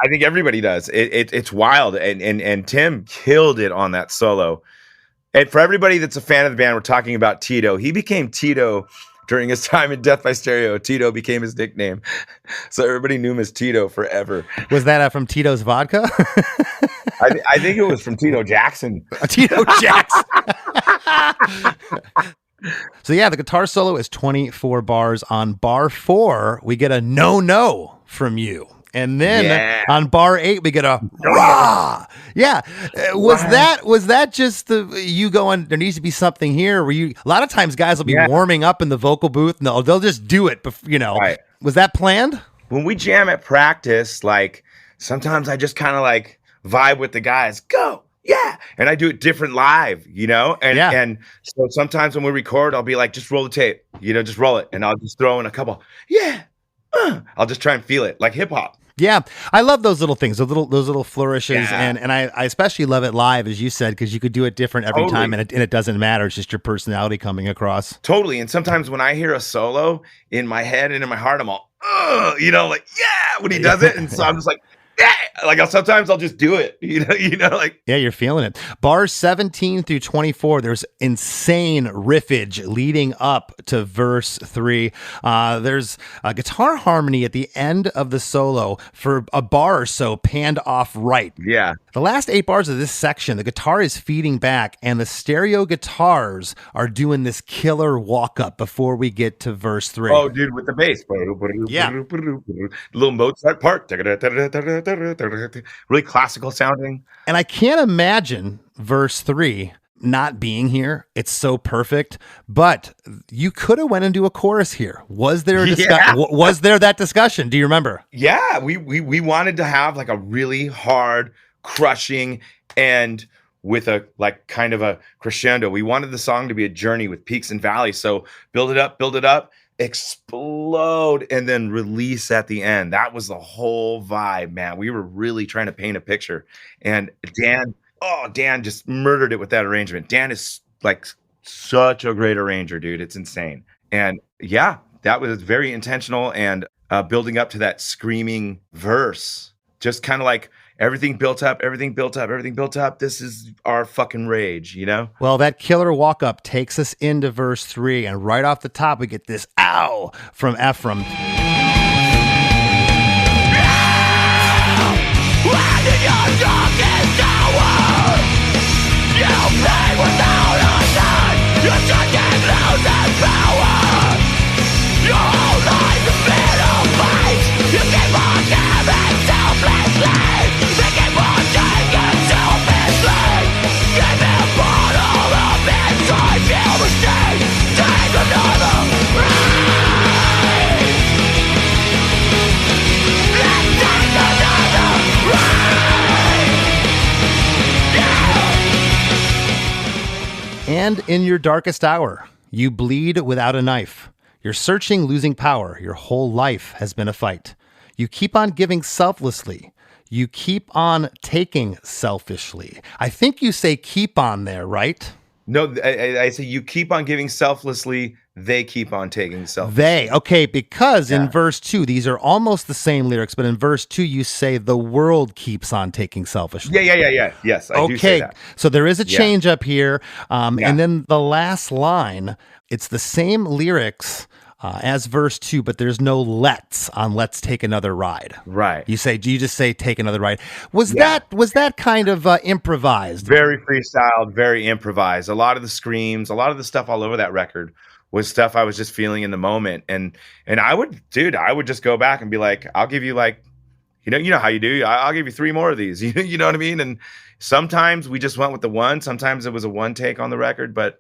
I think everybody does. It's wild, and Tim killed it on that solo. And for everybody that's a fan of the band, we're talking about Tito. He became Tito during his time in Death by Stereo. Tito became his nickname. So everybody knew him as Tito forever. Was that from Tito's Vodka? I think it was from Tito Jackson. Tito Jackson. So yeah, the guitar solo is 24 bars. On bar 4, we get a no from you. And then on bar 8, we get a rah. Yeah. Was that just you going, there needs to be something here? Were you, a lot of times guys will be warming up in the vocal booth and they'll just do it. Right. Was that planned? When we jam at practice, like sometimes I just kind of like vibe with the guys, go, yeah. And I do it different live, and so sometimes when we record, I'll be like, just roll the tape, just roll it. And I'll just throw in a couple, I'll just try and feel it like hip hop. Yeah, I love those little things, those little flourishes, and I especially love it live, as you said, because you could do it different every time, and it doesn't matter. It's just your personality coming across. Totally. And sometimes when I hear a solo in my head and in my heart, I'm all, when he does it, and so I'm just like, yeah, like sometimes I'll just do it, yeah, you're feeling it. Bars 17 through 24, there's insane riffage leading up to verse 3. There's a guitar harmony at the end of the solo for a bar or so panned off right. Yeah. The last 8 bars of this section, the guitar is feeding back and the stereo guitars are doing this killer walk up before we get to verse 3. Oh, dude, with the bass. Yeah. Little Mozart part. Really classical sounding. And I can't imagine verse 3 not being here. It's so perfect, but you could have went into a chorus here. Was there was there that discussion? Do you remember? Yeah, we wanted to have like a really hard, crushing, and with a like kind of a crescendo. We wanted the song to be a journey with peaks and valleys. So build it up, explode, and then release at the end. That was the whole vibe, man. We were really trying to paint a picture. And Dan just murdered it with that arrangement. Dan is like such a great arranger, dude. It's insane. And yeah, that was very intentional, and building up to that screaming verse, just kind of like everything built up. This is our fucking rage, Well, that killer walk up takes us into verse 3, and right off the top, we get this ow from Efrem. And in your darkest hour, you bleed without a knife. You're searching, losing power. Your whole life has been a fight. You keep on giving selflessly. You keep on taking selfishly. I think you say keep on there, right? No, I say you keep on giving selflessly. They keep on taking selflessly. Because in verse 2, these are almost the same lyrics, but in verse 2, you say the world keeps on taking selfishly. Yeah. Yes, I do say that. So there is a change up here. And then the last line, it's the same lyrics as verse 2, but there's no let's on let's take another ride. Right. You just say take another ride. Was that kind of improvised? Very freestyled, very improvised. A lot of the screams, a lot of the stuff all over that record was stuff I was just feeling in the moment. And I would just go back and be like, I'll give you like, you know how you do. I'll give you 3 more of these. You know what I mean? And sometimes we just went with the one. Sometimes it was a one take on the record, but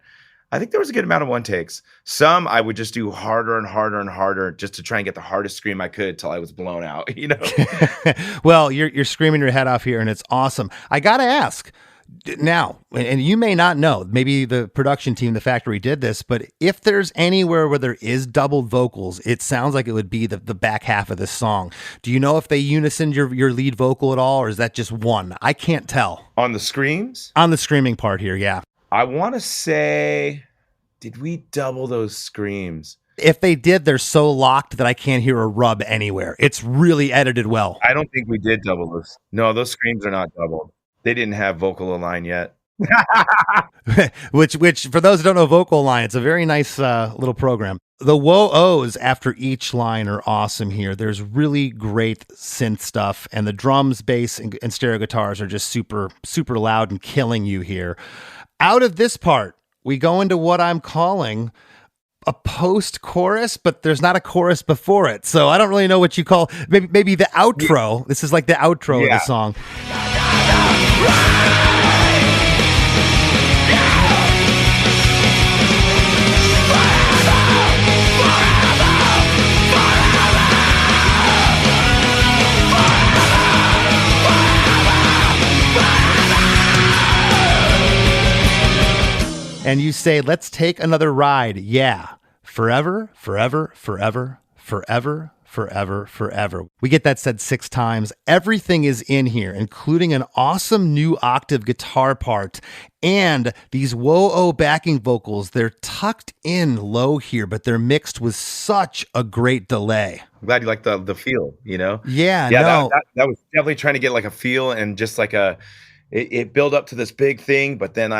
I think there was a good amount of one takes. Some I would just do harder and harder and harder just to try and get the hardest scream I could till I was blown out, Well, you're screaming your head off here, and it's awesome. I got to ask now, and you may not know, maybe the production team, the factory did this, but if there's anywhere where there is doubled vocals, it sounds like it would be the back half of this song. Do you know if they unison your lead vocal at all, or is that just one? I can't tell. On the screams? On the screaming part here, yeah. I want to say, did we double those screams? If they did, they're so locked that I can't hear a rub anywhere. It's really edited well. I don't think we did double those. No, those screams are not doubled. They didn't have vocal align yet. which for those who don't know vocal align, it's a very nice little program. The whoa-ohs after each line are awesome here. There's really great synth stuff, and the drums, bass, and stereo guitars are just super, super loud and killing you here. Out of this part, we go into what I'm calling a post-chorus, but there's not a chorus before it. So I don't really know what you call, maybe the outro. This is like the outro of the song. and you say, let's take another ride. Yeah. Forever, forever, forever, forever, forever, forever. We get that said 6 times. Everything is in here, including an awesome new octave guitar part and these whoa-oh backing vocals. They're tucked in low here, but they're mixed with such a great delay. I'm glad you like the feel, you know? Yeah, Yeah, no. that was definitely trying to get like a feel and just like it built up to this big thing, but then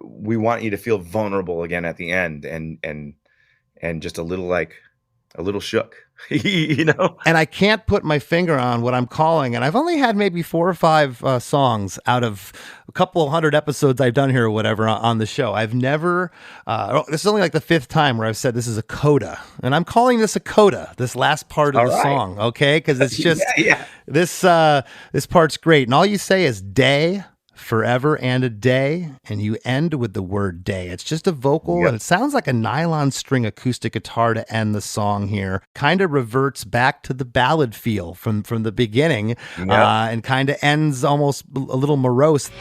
we want you to feel vulnerable again at the end and just a little shook, you know? And I can't put my finger on what I'm calling. And I've only had maybe 4 or 5 songs out of a couple hundred episodes I've done here or whatever on the show. I've never, this is only like the 5th time where I've said this is a coda. And I'm calling this a coda, this last part of the song, okay? Because it's just, this part's great. And all you say is day, forever and a day, and you end with the word day. It's just a vocal, and it sounds like a nylon string acoustic guitar to end the song here. Kind of reverts back to the ballad feel from the beginning, and kind of ends almost a little morose.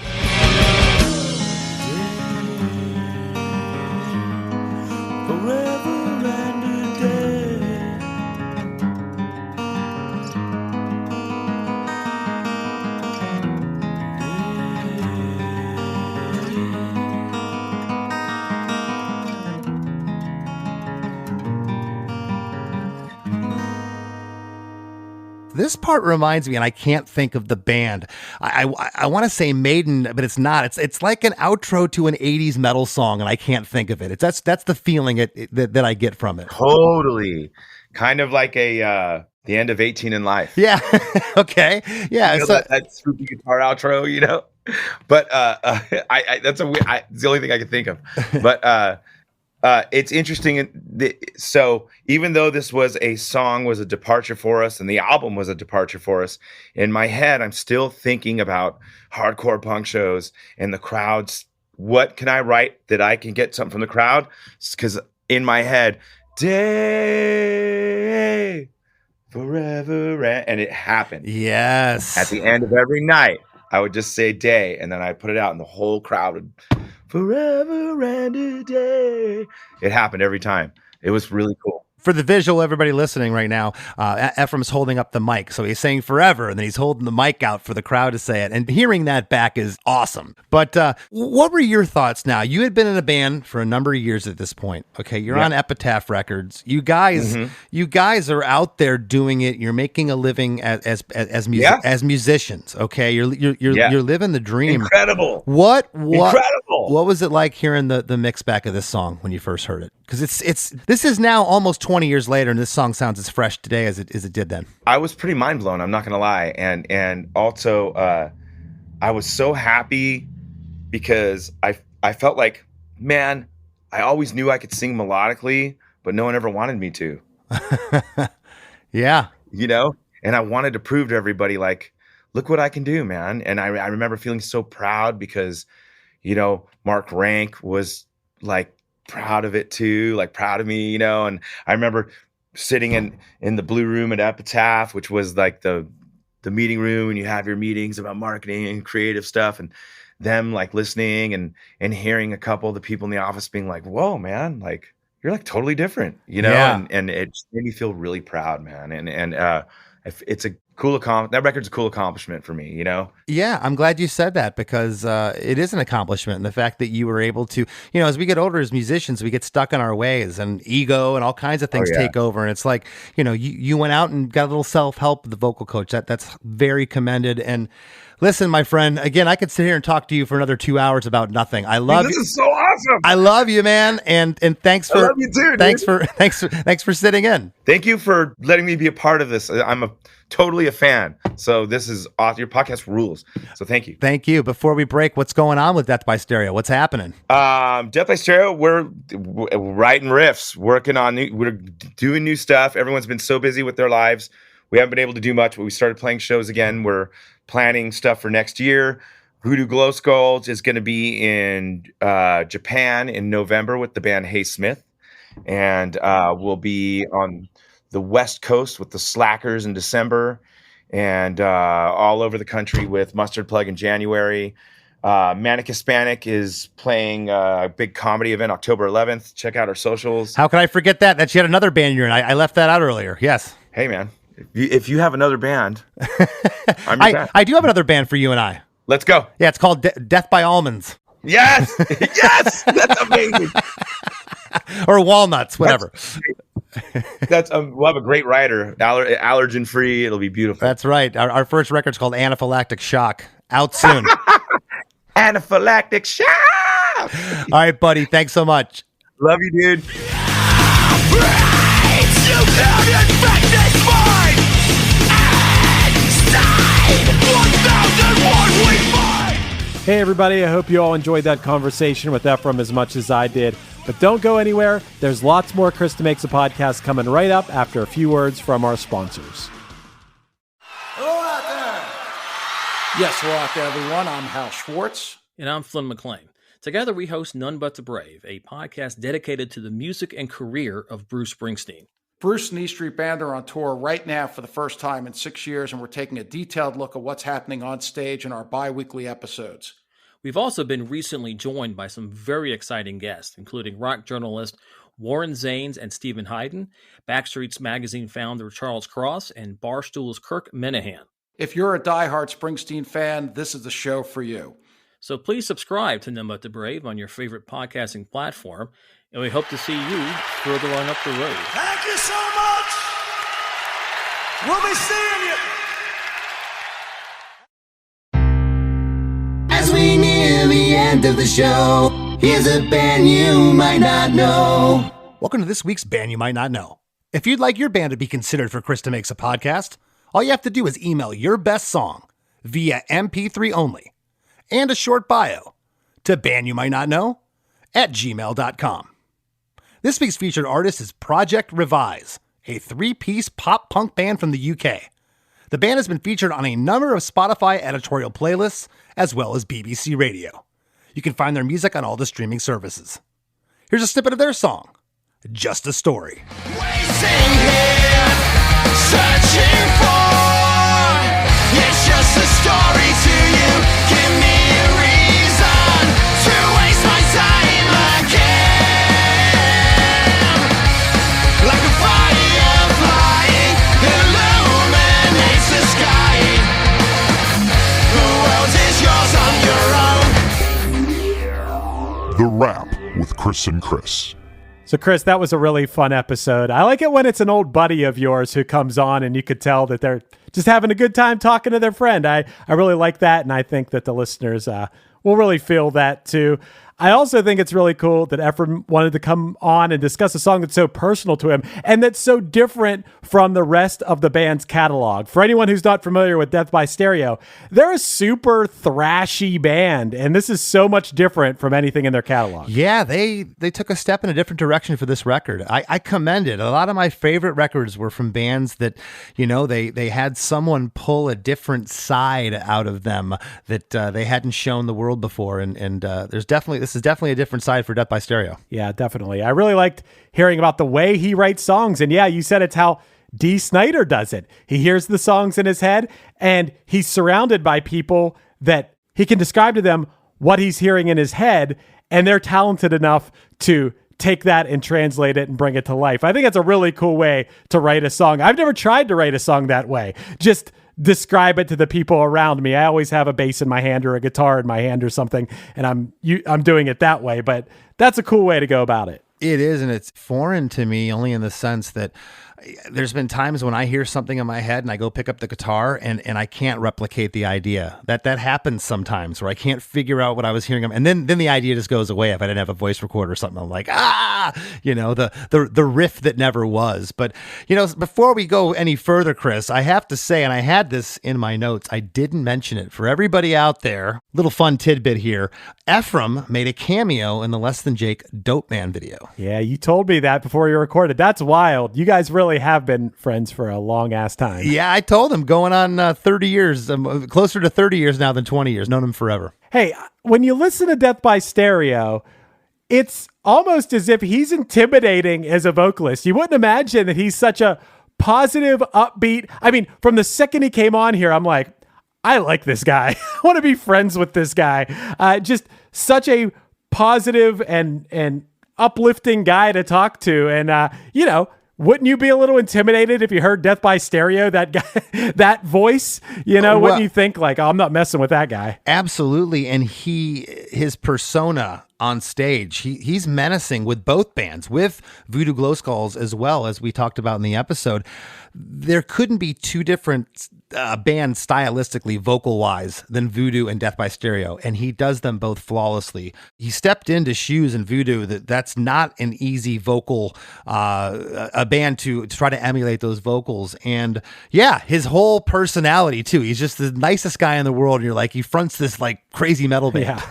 This part reminds me, and I can't think of the band. I want to say Maiden, but it's not. It's like an outro to an 80s metal song, and I can't think of it. That's the feeling that I get from it. Totally. Kind of like the end of 18 in Life. Yeah. Okay. Yeah. You know, So that swoopy guitar outro, you know? But it's the only thing I can think of. But it's interesting. So even though this was a departure for us and the album was a departure for us, in my head, I'm still thinking about hardcore punk shows and the crowds. What can I write that I can get something from the crowd? Because in my head, day, forever, and it happened. yes. At the end of every night, I would just say day, and then I put it out, and the whole crowd would forever and a day. It happened every time. It was really cool. For the visual, everybody listening right now, Efrem's holding up the mic. So he's saying forever, and then he's holding the mic out for the crowd to say it. And hearing that back is awesome. But what were your thoughts now? You had been in a band for a number of years at this point. Okay, you're on Epitaph Records. You guys are out there doing it. You're making a living as musicians. Okay, you're living the dream. Incredible. Incredible. What was it like hearing the mix back of this song when you first heard it? Because this is now almost 20 years later, and this song sounds as fresh today as it did then. I was pretty mind blown. I'm not gonna lie, and also I was so happy because I felt like, man, I always knew I could sing melodically, but no one ever wanted me to. Yeah, you know, and I wanted to prove to everybody, like, look what I can do, man. And I remember feeling so proud because, you know, Mark Rank was like proud of it too, like proud of me, you know. And I remember sitting in the blue room at Epitaph, which was like the meeting room, and you have your meetings about marketing and creative stuff, and them like listening and hearing a couple of the people in the office being like, whoa, man, like you're like totally different, you know. And it just made me feel really proud, man. And it's a cool that record's a cool accomplishment for me, you know? Yeah, I'm glad you said that because it is an accomplishment. And the fact that you were able to, you know, as we get older as musicians, we get stuck in our ways and ego and all kinds of things take over. And it's like, you know, you went out and got a little self-help with the vocal coach. That's very commended. And listen, my friend, again, I could sit here and talk to you for another 2 hours about nothing. I love you. This is so awesome. I love you, man. And thanks for I love you too, dude. thanks for sitting in. Thank you for letting me be a part of this. I'm totally a fan. So this is awesome. Your podcast rules. So thank you. Thank you. Before we break, what's going on with Death by Stereo? What's happening? Death by Stereo, we're writing riffs, we're doing new stuff. Everyone's been so busy with their lives. We haven't been able to do much, but we started playing shows again. We're planning stuff for next year. Voodoo Glow Skulls is going to be in Japan in November with the band Hey Smith. And we'll be on the West Coast with the Slackers in December, and all over the country with Mustard Plug in January. Manic Hispanic is playing a big comedy event October 11th. Check out our socials. How could I forget that? That's yet another band you're in. I left that out earlier. Yes. Hey, man, if you have another band, I do have another band for you and I. Let's go. Yeah, it's called Death by Almonds. Yes. Yes. That's amazing. Or walnuts, whatever. That's we'll have a great writer, allergen free. It'll be beautiful. That's right. Our first record's called Anaphylactic Shock. Out soon. Anaphylactic shock. All right, buddy. Thanks so much. Love you, dude. Hey everybody, I hope you all enjoyed that conversation with Efrem as much as I did. But don't go anywhere. There's lots more Chris DeMakes a Podcast coming right up after a few words from our sponsors. Hello out there. Yes, hello out there, everyone. I'm Hal Schwartz. And I'm Flynn McLean. Together we host None But the Brave, a podcast dedicated to the music and career of Bruce Springsteen. Bruce and E Street Band are on tour right now for the first time in 6 years, and we're taking a detailed look at what's happening on stage in our bi-weekly episodes. We've also been recently joined by some very exciting guests, including rock journalist Warren Zanes and Stephen Hayden, Backstreet's Magazine founder Charles Cross, and Barstool's Kirk Minahan. If you're a diehard Springsteen fan, this is the show for you. So please subscribe to None But the Brave on your favorite podcasting platform, and we hope to see you further on up the road. Thank you so much. We'll be seeing you. As we near the end of the show, here's a band you might not know. Welcome to this week's Band You Might Not Know. If you'd like your band to be considered for Chris DeMakes a Podcast, all you have to do is email your best song via MP3 only and a short bio to bandyoumightnotknow@gmail.com. This week's featured artist is Project Revise, a 3-piece pop-punk band from the UK. The band has been featured on a number of Spotify editorial playlists, as well as BBC Radio. You can find their music on all the streaming services. Here's a snippet of their song, Just a Story. Waiting here, searching for. It's just a story to you. Give me a reason to waste my time again. Like a firefly illuminates the sky. The world is yours on your own. The Wrap with Chris and Chris. So Chris, that was a really fun episode. I like it when it's an old buddy of yours who comes on and you could tell that they're just having a good time talking to their friend. I really like that, and I think that the listeners will really feel that too. I also think it's really cool that Efrem wanted to come on and discuss a song that's so personal to him and that's so different from the rest of the band's catalog. For anyone who's not familiar with Death by Stereo, they're a super thrashy band, and this is so much different from anything in their catalog. Yeah, they took a step in a different direction for this record. I commend it. A lot of my favorite records were from bands that, you know, they had someone pull a different side out of them that they hadn't shown the world before, and this is definitely a different side for Death by Stereo. Yeah, definitely. I really liked hearing about the way he writes songs. And yeah, you said it's how Dee Snider does it. He hears the songs in his head, and he's surrounded by people that he can describe to them what he's hearing in his head, and they're talented enough to take that and translate it and bring it to life. I think that's a really cool way to write a song. I've never tried to write a song that way. Just describe it to the people around me. I always have a bass in my hand or a guitar in my hand or something, and I'm doing it that way, but that's a cool way to go about it. It is, and it's foreign to me only in the sense that there's been times when I hear something in my head and I go pick up the guitar and I can't replicate the idea. That happens sometimes where I can't figure out what I was hearing. And then the idea just goes away if I didn't have a voice recorder or something. I'm like, the riff that never was. But, before we go any further, Chris, I have to say, and I had this in my notes, I didn't mention it. For everybody out there, little fun tidbit here. Efrem made a cameo in the Less Than Jake Dope Man video. Yeah, you told me that before you recorded. That's wild. You guys really have been friends for a long ass time. Yeah, I told him going on 30 years, closer to 30 years now than 20 years. Known him forever. Hey, when you listen to Death by Stereo, it's almost as if he's intimidating as a vocalist. You wouldn't imagine that he's such a positive, upbeat. I mean, from the second he came on here, I'm like, I like this guy. I want to be friends with this guy. Just such a positive and uplifting guy to talk to. And, wouldn't you be a little intimidated if you heard Death by Stereo, that guy, that voice? Wouldn't you think like, oh, I'm not messing with that guy? Absolutely. And his persona on stage, he's menacing with both bands, with Voodoo Glow Skulls as well, as we talked about in the episode. There couldn't be two different bands stylistically, vocal-wise, than Voodoo and Death by Stereo, and he does them both flawlessly. He stepped into shoes in Voodoo that's not an easy vocal, a band to try to emulate those vocals. And yeah, his whole personality too. He's just the nicest guy in the world, and you're like, he fronts this like crazy metal band.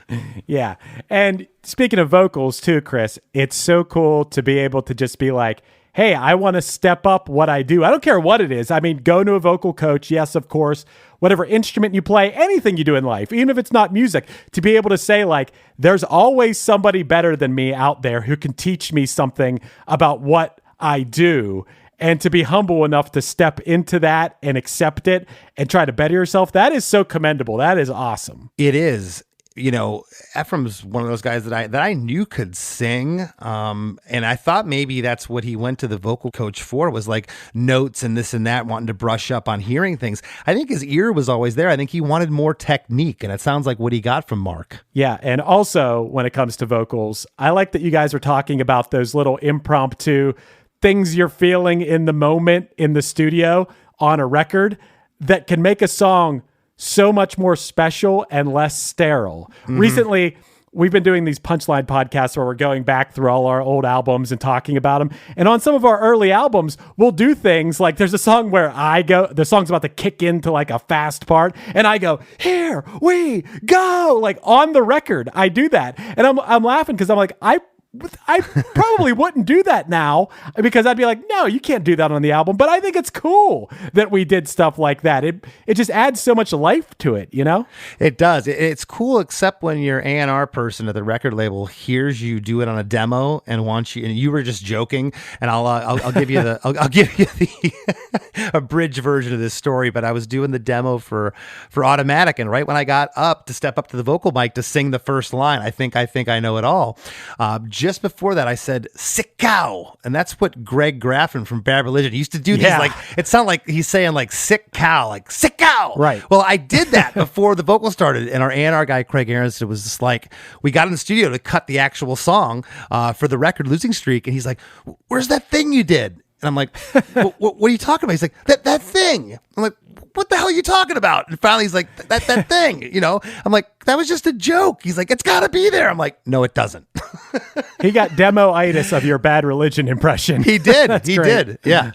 Yeah. Yeah. And speaking of vocals too, Chris, it's so cool to be able to just be like, hey, I want to step up what I do. I don't care what it is. I mean, go to a vocal coach. Yes, of course. Whatever instrument you play, anything you do in life, even if it's not music, to be able to say like, there's always somebody better than me out there who can teach me something about what I do. And to be humble enough to step into that and accept it and try to better yourself, that is so commendable. That is awesome. It is. Efrem's one of those guys that I knew could sing. And I thought maybe that's what he went to the vocal coach for, was like notes and this and that, wanting to brush up on hearing things. I think his ear was always there. I think he wanted more technique, and it sounds like what he got from Mark. Yeah. And also when it comes to vocals, I like that you guys are talking about those little impromptu things you're feeling in the moment in the studio on a record that can make a song so much more special and less sterile. Mm-hmm. Recently, we've been doing these Punchline podcasts where we're going back through all our old albums and talking about them. And on some of our early albums, we'll do things like there's a song where the song's about to kick into like a fast part, and I go, here we go, like on the record. I do that. And I'm laughing because I'm like, I probably wouldn't do that now, because I'd be like, no, you can't do that on the album. But I think it's cool that we did stuff like that. It just adds so much life to it, It does. It's cool, except when your A&R person at the record label hears you do it on a demo and wants you, and you were just joking. And I'll give you I'll give you the abridged version of this story. But I was doing the demo for Automatic, and right when I got up to step up to the vocal mic to sing the first line, I think I know it all. Just before that, I said, sick cow. And that's what Greg Graffin from Bad Religion used to do. These, like, it sounded like he's saying like sick cow, like sick cow. Right. Well, I did that before the vocal started. And our A&R guy, Craig Aronson, was just like, we got in the studio to cut the actual song for the record Losing Streak. And he's like, where's that thing you did? And I'm like, what are you talking about? He's like, that thing. I'm like, what the hell are you talking about? And finally he's like, that thing, I'm like, that was just a joke. He's like, it's gotta be there. I'm like, no, it doesn't. He got demo-itis of your Bad Religion impression. He did. He did. Yeah.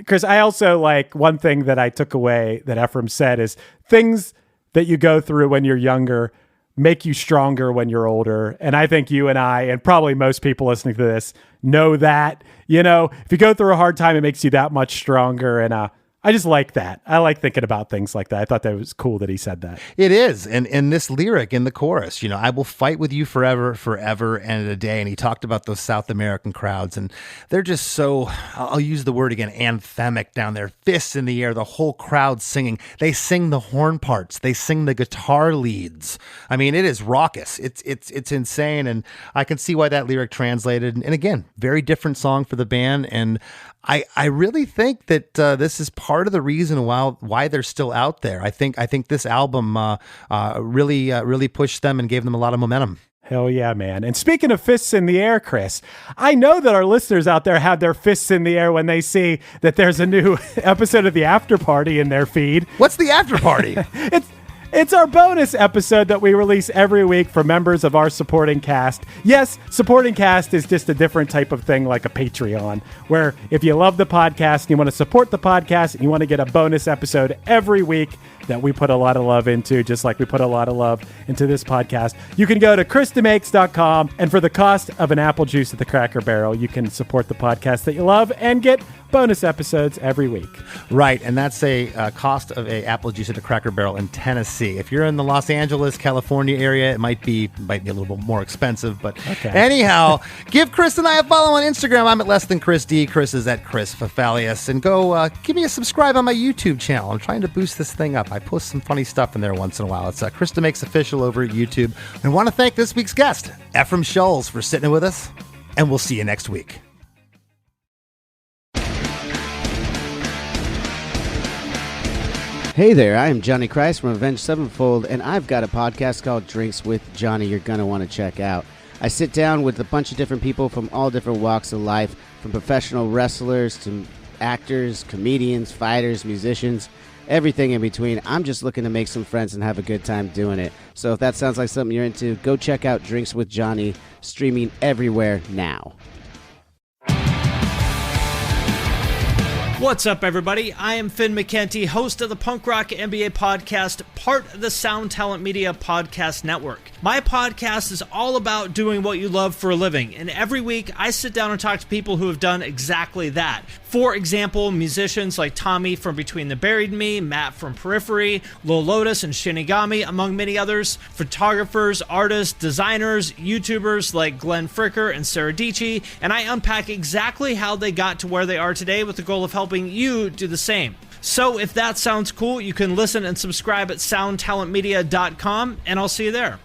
Chris, I also like one thing that I took away that Efrem said is things that you go through when you're younger make you stronger when you're older. And I think you and I, and probably most people listening to this, know that, if you go through a hard time, it makes you that much stronger. And I just like that. I like thinking about things like that. I thought that was cool that he said that. It is. And in this lyric in the chorus, I will fight with you forever, forever and a day. And he talked about those South American crowds, and they're just so, I'll use the word again, anthemic down there, fists in the air, the whole crowd singing. They sing the horn parts. They sing the guitar leads. I mean, it is raucous. It's insane. And I can see why that lyric translated. And again, very different song for the band. And I really think that this is part of the reason why they're still out there. I think this album really pushed them and gave them a lot of momentum. Hell yeah, man. And speaking of fists in the air, Chris, I know that our listeners out there have their fists in the air when they see that there's a new episode of The After Party in their feed. What's The After Party? It's our bonus episode that we release every week for members of our supporting cast. Yes, supporting cast is just a different type of thing, like a Patreon, where if you love the podcast and you want to support the podcast and you want to get a bonus episode every week that we put a lot of love into, just like we put a lot of love into this podcast, you can go to chrisdemakes.com, and for the cost of an apple juice at the Cracker Barrel, you can support the podcast that you love and get bonus episodes every week. Right, and that's a cost of a apple juice at a Cracker Barrel in Tennessee. If you're in the Los Angeles, California area, it might be a little bit more expensive, but anyhow, give Chris and I a follow on Instagram. I'm at Less Than Chris D. Chris is at Chris Fafalius. And go give me a subscribe on my YouTube channel. I'm trying to boost this thing up. I post some funny stuff in there once in a while. It's Chris DeMakes Official over at YouTube. I want to thank this week's guest, Efrem Schulz, for sitting with us, and we'll see you next week. Hey there, I am Johnny Christ from Avenged Sevenfold, and I've got a podcast called Drinks with Johnny you're going to want to check out. I sit down with a bunch of different people from all different walks of life, from professional wrestlers to actors, comedians, fighters, musicians, everything in between. I'm just looking to make some friends and have a good time doing it. So if that sounds like something you're into, go check out Drinks with Johnny, streaming everywhere now. What's up, everybody? I am Finn McKenty, host of the Punk Rock NBA podcast, part of the Sound Talent Media Podcast Network. My podcast is all about doing what you love for a living, and every week I sit down and talk to people who have done exactly that. For example, musicians like Tommy from Between the Buried and Me, Matt from Periphery, Lil Lotus and Shinigami, among many others, photographers, artists, designers, YouTubers like Glenn Fricker and Sarah Dici, and I unpack exactly how they got to where they are today with the goal of helping you do the same. So if that sounds cool, you can listen and subscribe at soundtalentmedia.com, and I'll see you there.